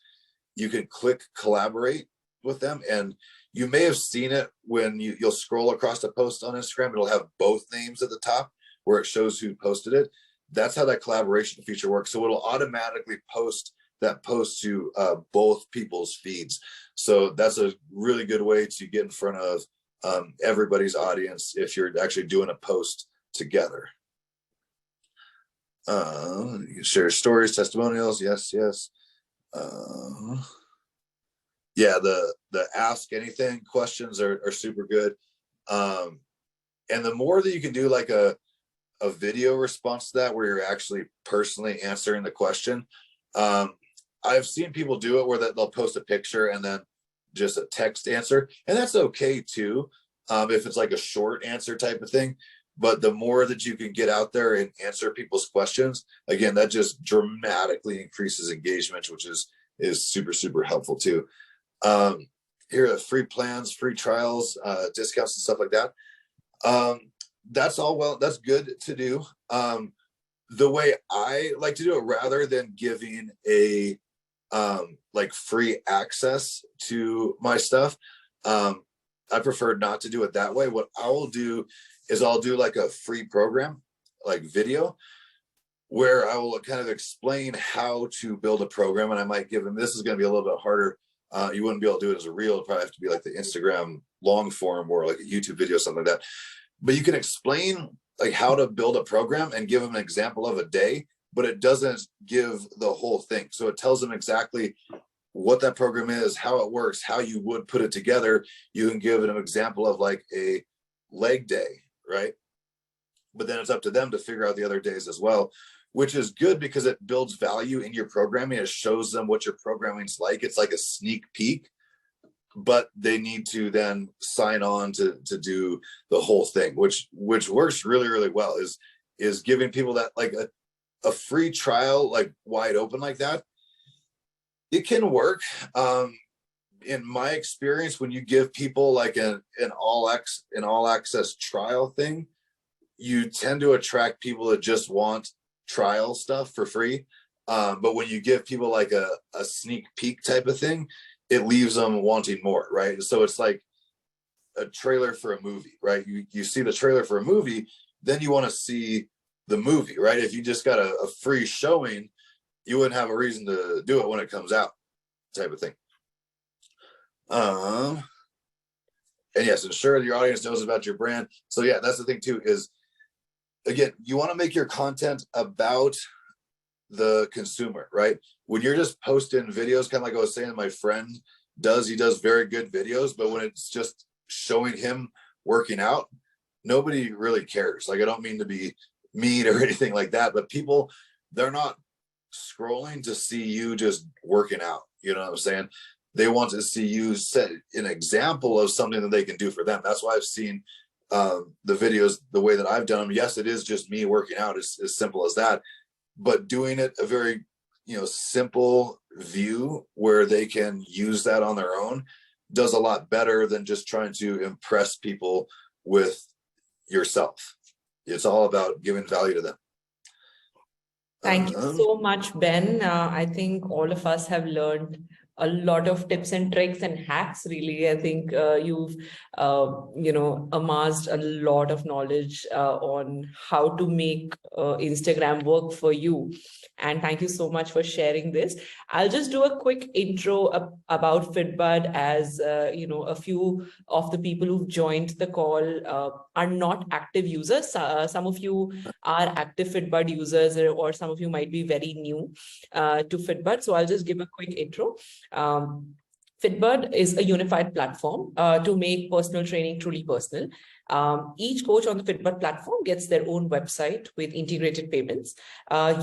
[SPEAKER 3] you can click collaborate with them, and you may have seen it when you'll scroll across a post on Instagram. It'll have both names at the top where it shows who posted it. That's how that collaboration feature works. So it'll automatically post that post to both people's feeds. So that's a really good way to get in front of everybody's audience if you're actually doing a post together. You can share stories, testimonials. Yes. Yeah, the ask anything questions are super good. And the more that you can do like a video response to that, where you're actually personally answering the question. I've seen people do it where they'll post a picture and then just a text answer, and that's okay too, if it's like a short answer type of thing. But the more that you can get out there and answer people's questions, again, that just dramatically increases engagement, which is super helpful too. Here are free plans, free trials, discounts and stuff like that. That's all well, that's good to do. The way I like to do it, rather than giving a like free access to my stuff, I prefer not to do it that way. What I will do is I'll do like a free program, like video, where I will kind of explain how to build a program. And I might give them, this is going to be a little bit harder. You wouldn't be able to do it as a reel. It'd probably have to be like the Instagram long form or like a YouTube video, something like that. But you can explain like how to build a program and give them an example of a day, but it doesn't give the whole thing. So it tells them exactly what that program is, how it works, how you would put it together. You can give it an example of like a leg day, right? But then it's up to them to figure out the other days as well, which is good because it builds value in your programming. It shows them what your programming is like. It's like a sneak peek, but they need to then sign on to do the whole thing, which works really well, is giving people that like a free trial, like wide open like that. It can work. In my experience, when you give people like an all access trial thing, you tend to attract people that just want trial stuff for free. But when you give people like a sneak peek type of thing, it leaves them wanting more, right? So it's like a trailer for a movie, right? You see the trailer for a movie, then you want to see the movie, right? If you just got a free showing, you wouldn't have a reason to do it when it comes out, type of thing. And yes, ensure your audience knows about your brand. So yeah, that's the thing too, is again, you want to make your content about the consumer, right? When you're just posting videos, kind of like I was saying, my friend he does very good videos, but when it's just showing him working out, nobody really cares. Like, I don't mean to be mean or anything like that, but people, they're not scrolling to see you just working out. You know what I'm saying? They want to see you set an example of something that they can do for them. That's why I've seen the videos the way that I've done them. Yes, it is just me working out, as simple as that, but doing it a very, simple view where they can use that on their own does a lot better than just trying to impress people with yourself. It's all about giving value to them.
[SPEAKER 1] Thank you so much, Ben. I think all of us have learned a lot of tips and tricks and hacks, really. I think you've, amassed a lot of knowledge on how to make Instagram work for you. And thank you so much for sharing this. I'll just do a quick intro about FitBudd, as, a few of the people who've joined the call are not active users. Some of you are active FitBudd users, or some of you might be very new to FitBudd. So I'll just give a quick intro. FitBudd is a unified platform to make personal training truly personal. Each coach on the FitBudd platform gets their own website with integrated payments.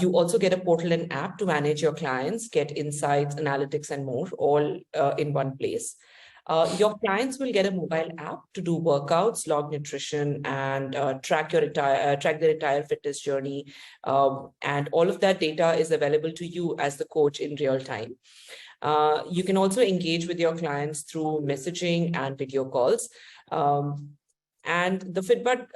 [SPEAKER 1] You also get a portal and app to manage your clients, get insights, analytics, and more, all in one place. Your clients will get a mobile app to do workouts, log nutrition, and track their entire fitness journey. And all of that data is available to you as the coach in real time. You can also engage with your clients through messaging and video calls. And the FitBudd,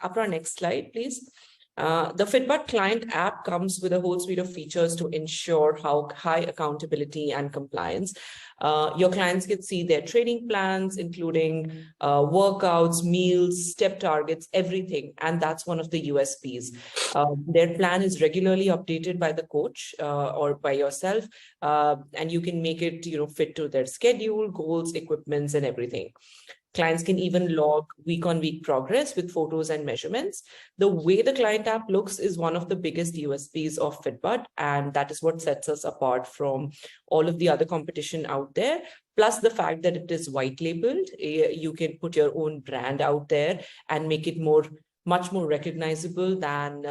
[SPEAKER 1] up to our next slide, please. The FitBudd Client app comes with a whole suite of features to ensure high accountability and compliance. Your clients can see their training plans, including workouts, meals, step targets, everything. And that's one of the USPs. Their plan is regularly updated by the coach or by yourself, and you can make it fit to their schedule, goals, equipments, and everything. Clients can even log week-on-week progress with photos and measurements. The way the client app looks is one of the biggest USPs of FitBudd, and that is what sets us apart from all of the other competition out there. Plus the fact that it is white labeled, you can put your own brand out there and make it much more recognizable than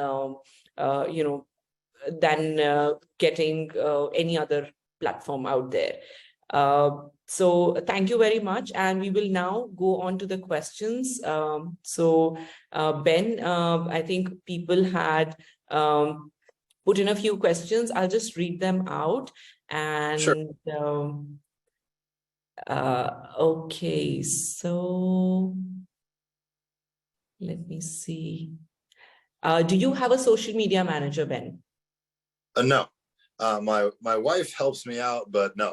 [SPEAKER 1] getting any other platform out there. So thank you very much. And we will now go on to the questions. Ben, I think people had put in a few questions. I'll just read them out. And
[SPEAKER 3] sure.
[SPEAKER 1] Okay, so let me see. Do you have a social media manager, Ben?
[SPEAKER 3] No. My wife helps me out, but no,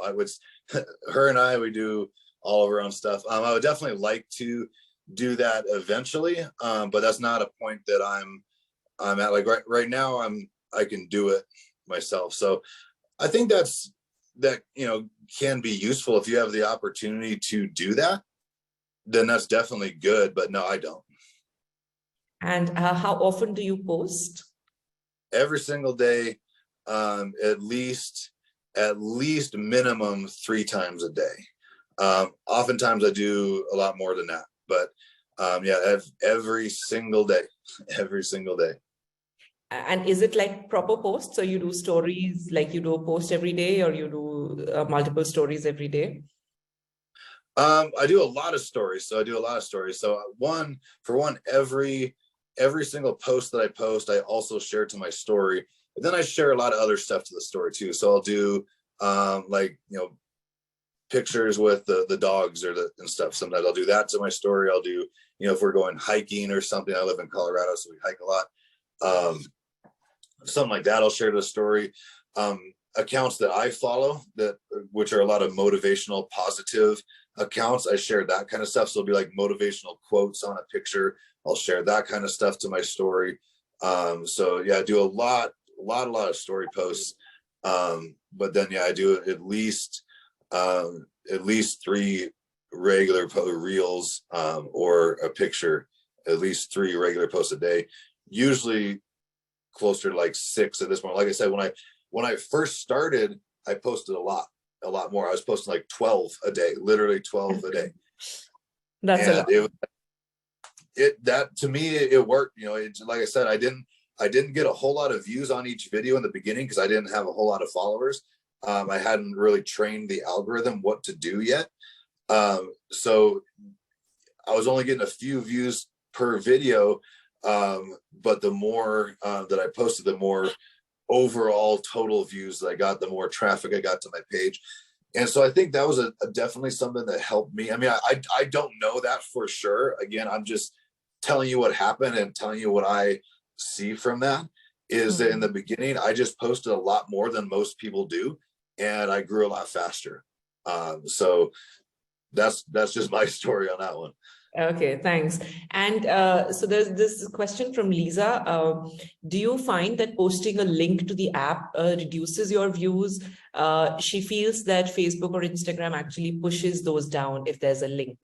[SPEAKER 3] her and I, we do all of our own stuff. I would definitely like to do that eventually, but that's not a point that I'm at. Like right now, I can do it myself. So I think that can be useful if you have the opportunity to do that. Then that's definitely good. But no, I don't.
[SPEAKER 1] And how often do you post?
[SPEAKER 3] Every single day. At least minimum 3 times a day. Oftentimes I do a lot more than that, but every single day.
[SPEAKER 1] And is it like proper posts? So you do stories, like you do a post every day, or you do multiple stories every day?
[SPEAKER 3] I do a lot of stories. So every single post that I post, I also share to my story. But then I share a lot of other stuff to the story too. So I'll do pictures with the dogs and stuff. Sometimes I'll do that to my story. I'll do, if we're going hiking or something. I live in Colorado, so we hike a lot. Something like that, I'll share the story. Accounts that I follow, which are a lot of motivational, positive accounts, I share that kind of stuff. So it'll be like motivational quotes on a picture. I'll share that kind of stuff to my story. So yeah, I do a lot of story posts. But then I do at least at least 3 regular reels, or a picture, at least 3 regular posts a day, usually closer to like 6 at this point. Like I said, when I first started, I posted a lot more. I was posting like 12 a day, literally 12 a day.
[SPEAKER 1] That's a
[SPEAKER 3] And
[SPEAKER 1] lot.
[SPEAKER 3] that to me, it worked. You know, like I said, I didn't get a whole lot of views on each video in the beginning because I didn't have a whole lot of followers. I hadn't really trained the algorithm what to do yet. So I was only getting a few views per video. But the more that I posted, the more overall total views that I got, the more traffic I got to my page. And so I think that was a definitely something that helped me. I mean, I don't know that for sure. Again, I'm just telling you what happened and telling you what I see from that is that in the beginning, I just posted a lot more than most people do. And I grew a lot faster. So that's just my story on that one.
[SPEAKER 1] Okay, thanks. And so there's this question from Lisa. Do you find that posting a link to the app reduces your views? She feels that Facebook or Instagram actually pushes those down if there's a link.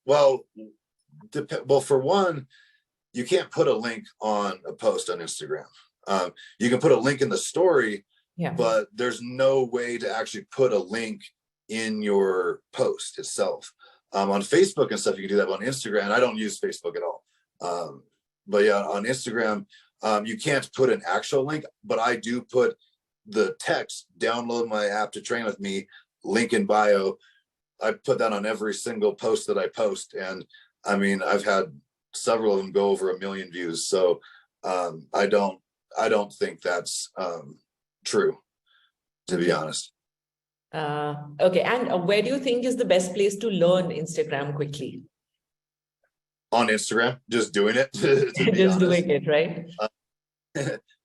[SPEAKER 3] Well, for one, you can't put a link on a post on Instagram. You can put a link in the story, but there's no way to actually put a link in your post itself. On Facebook and stuff, you can do that. But on Instagram, I don't use Facebook at all. But yeah, on Instagram, you can't put an actual link, but I do put the text, download my app to train with me, link in bio. I put that on every single post that I post. And I mean, I've had several of them go over 1 million views. So I don't think that's true, to be honest.
[SPEAKER 1] Okay. And where do you think is the best place to learn Instagram quickly?
[SPEAKER 3] On Instagram, just doing it.
[SPEAKER 1] Just doing it, right?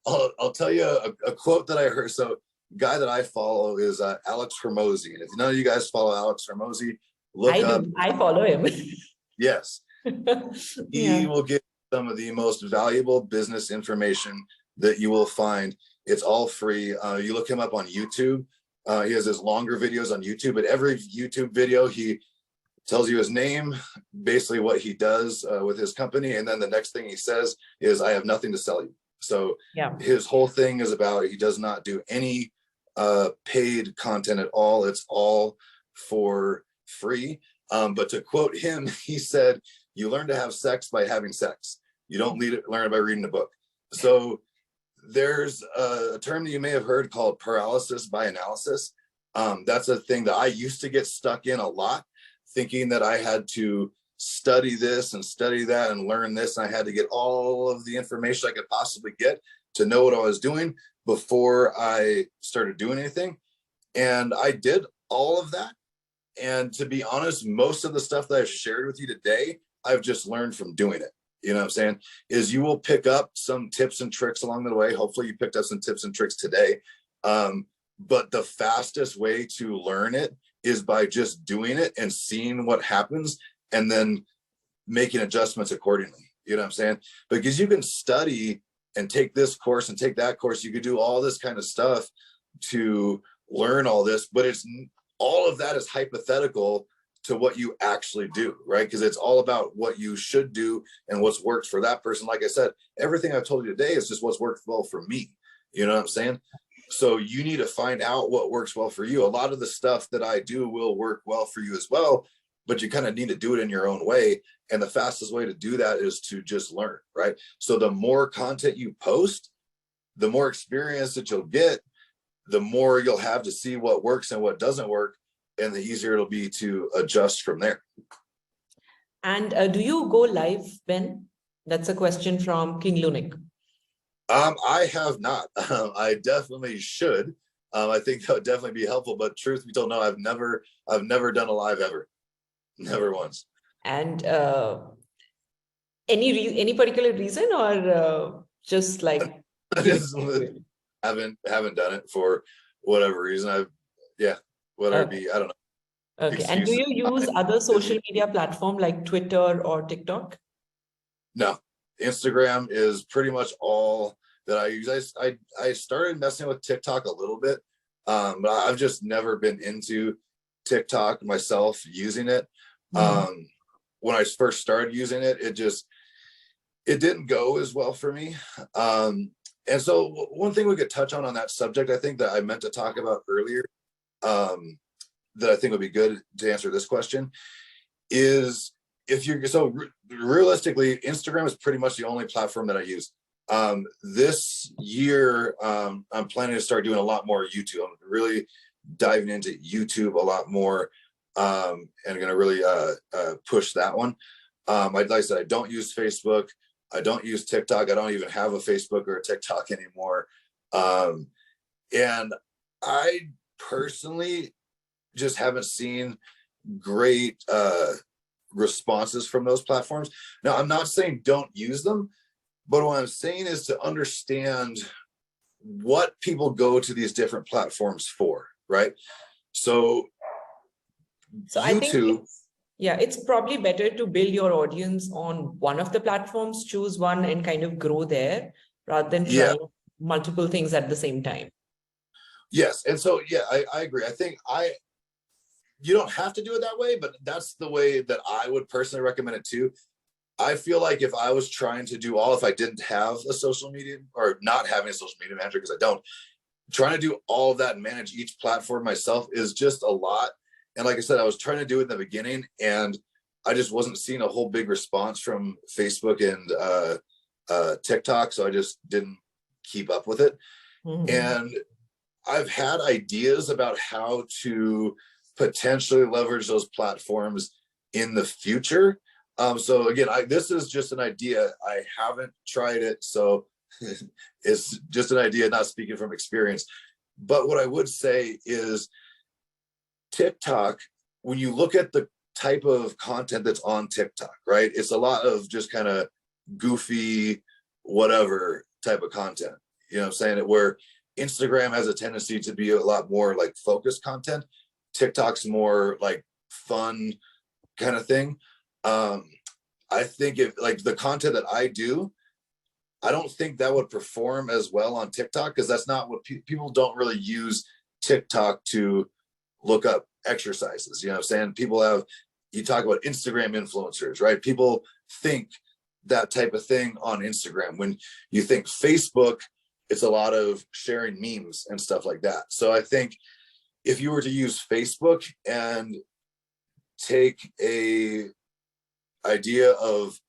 [SPEAKER 3] I'll tell you a quote that I heard. So guy that I follow is Alex Hormozy. And if none of you guys follow Alex Hormozy, look up.
[SPEAKER 1] I follow him.
[SPEAKER 3] Yes. He will give some of the most valuable business information that you will find. It's all free. You look him up on YouTube. He has his longer videos on YouTube, but every YouTube video, he tells you his name, basically what he does with his company. And then the next thing he says is, I have nothing to sell you. So his whole thing is about, he does not do any paid content at all. It's all for free. But to quote him, he said, you learn to have sex by having sex. You don't learn it by reading a book. So there's a term that you may have heard called paralysis by analysis. That's a thing that I used to get stuck in a lot, thinking that I had to study this and study that and learn this. And I had to get all of the information I could possibly get to know what I was doing before I started doing anything. And I did all of that. And to be honest, most of the stuff that I've shared with you today, I've just learned from doing it. You know what I'm saying? Is you will pick up some tips and tricks along the way. Hopefully you picked up some tips and tricks today. But the fastest way to learn it is by just doing it and seeing what happens and then making adjustments accordingly. You know what I'm saying? Because you can study and take this course and take that course. You could do all this kind of stuff to learn all this, but it's all of that is hypothetical to what you actually do, right? Because it's all about what you should do and what's worked for that person. Like I said, everything I've told you today is just what's worked well for me. You know what I'm saying? So you need to find out what works well for you. A lot of the stuff that I do will work well for you as well, but you kind of need to do it in your own way. And the fastest way to do that is to just learn, right? So the more content you post, the more experience that you'll get, the more you'll have to see what works and what doesn't work, and the easier it'll be to adjust from there.
[SPEAKER 1] And do you go live, Ben? That's a question from King Lunik.
[SPEAKER 3] I have not. I definitely should. I think that would definitely be helpful, but truth be told, no, I've never done a live ever. Never once.
[SPEAKER 1] And any particular reason, or just like
[SPEAKER 3] haven't done it for whatever reason. Whatever be, I don't know.
[SPEAKER 1] Okay. And do you use other social media platform like Twitter or TikTok?
[SPEAKER 3] No, Instagram is pretty much all that I use. I started messing with TikTok a little bit, But I've just never been into TikTok myself using it. When I first started using it, it didn't go as well for me. And so one thing we could touch on that subject, I think that I meant to talk about earlier, that I think would be good to answer this question is realistically, Instagram is pretty much the only platform that I use. This year, I'm planning to start doing a lot more YouTube. I'm really diving into YouTube a lot more, and going to really push that one. Like I said, I don't use Facebook. I don't use TikTok. I don't even have a Facebook or a TikTok anymore. And I personally just haven't seen great responses from those platforms. Now, I'm not saying don't use them, but what I'm saying is to understand what people go to these different platforms for, right? So
[SPEAKER 1] I think
[SPEAKER 3] YouTube,
[SPEAKER 1] it's probably better to build your audience on one of the platforms, choose one and kind of grow there rather than trying multiple things at the same time.
[SPEAKER 3] Yes. And so, I agree. I think you don't have to do it that way, but that's the way that I would personally recommend it too. I feel like if I was trying to do if I didn't have a social media or not having a social media manager, because I don't, trying to do all of that and manage each platform myself is just a lot. And like I said, I was trying to do it in the beginning and I just wasn't seeing a whole big response from Facebook and TikTok. So I just didn't keep up with it. And I've had ideas about how to potentially leverage those platforms in the future. So again, this is just an idea. I haven't tried it. So it's just an idea, not speaking from experience. But what I would say is TikTok, when you look at the type of content that's on TikTok, right? It's a lot of just kind of goofy, whatever type of content. You know what I'm saying? Where Instagram has a tendency to be a lot more like focused content. TikTok's more like fun kind of thing. I think if like the content that I do, I don't think that would perform as well on TikTok because that's not what people don't really use TikTok to look up exercises. You know what I'm saying? You talk about Instagram influencers, right? People think that type of thing on Instagram. When you think Facebook, it's a lot of sharing memes and stuff like that. So I think if you were to use Facebook and take a idea of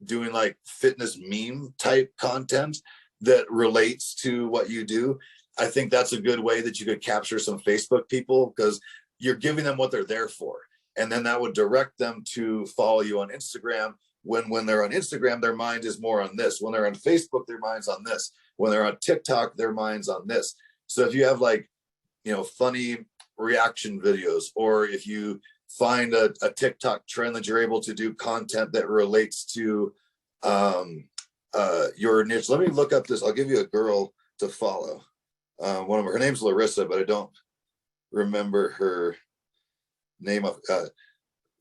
[SPEAKER 3] doing like fitness meme type content that relates to what you do, I think that's a good way that you could capture some Facebook people because you're giving them what they're there for. And then that would direct them to follow you on Instagram. When they're on Instagram, their mind is more on this. When they're on Facebook, their mind's on this. When they're on TikTok, their mind's on this. So if you have like, funny reaction videos, or if you find a TikTok trend that you're able to do content that relates to your niche. Let me look up this. I'll give you a girl to follow. Her name's Larissa, but I don't remember her name. How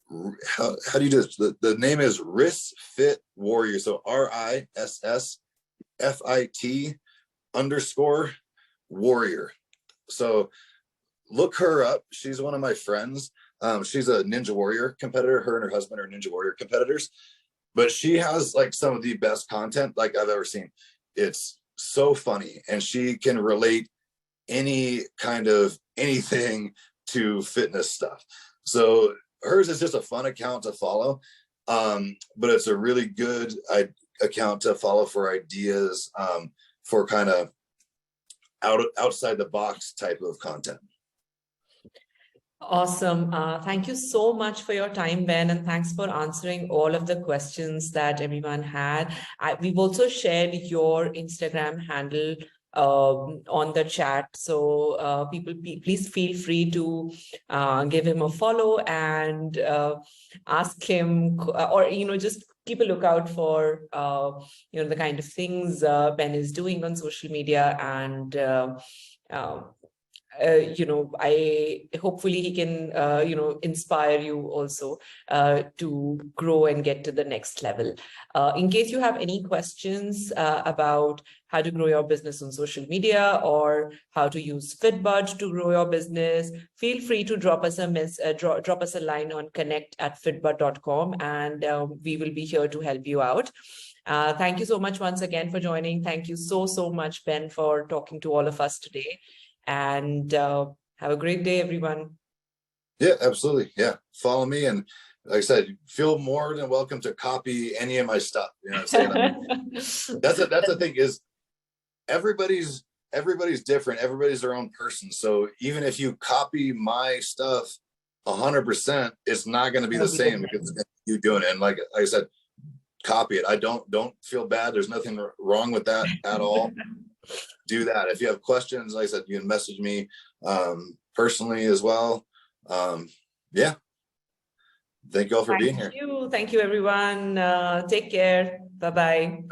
[SPEAKER 3] do you do this? The name is Riss Fit Warrior. So RISSFIT_warrior. So look her up. She's one of my friends. She's a Ninja Warrior competitor. Her and her husband are Ninja Warrior competitors. But she has like some of the best content like I've ever seen. It's so funny. And she can relate any kind of anything to fitness stuff. So hers is just a fun account to follow. But it's a really good account to follow for ideas, for kind of outside the box type of content.
[SPEAKER 1] Awesome. Thank you so much for your time, Ben, and thanks for answering all of the questions that everyone had. We've also shared your Instagram handle on the chat. So people, please feel free to give him a follow and ask him, or, just keep a lookout for, the kind of things Ben is doing on social media. And I hopefully he can, inspire you also to grow and get to the next level. In case you have any questions about how to grow your business on social media or how to use FitBudd to grow your business, feel free to drop us a line on connect@fitbud.com, and we will be here to help you out. Thank you so much once again for joining. Thank you so much, Ben, for talking to all of us today. And have a great day, everyone.
[SPEAKER 3] Yeah, absolutely. Yeah. Follow me. And like I said, feel more than welcome to copy any of my stuff. You know what I'm saying? That's the thing is everybody's different. Everybody's their own person. So even if you copy my stuff 100%, it's not going to be the same because you doing it. And like I said, copy it. I don't feel bad. There's nothing wrong with that at all. Do that. If you have questions, like I said, you can message me personally as well. Yeah. Thank you all for being here.
[SPEAKER 1] Thank you, everyone. Take care. Bye-bye.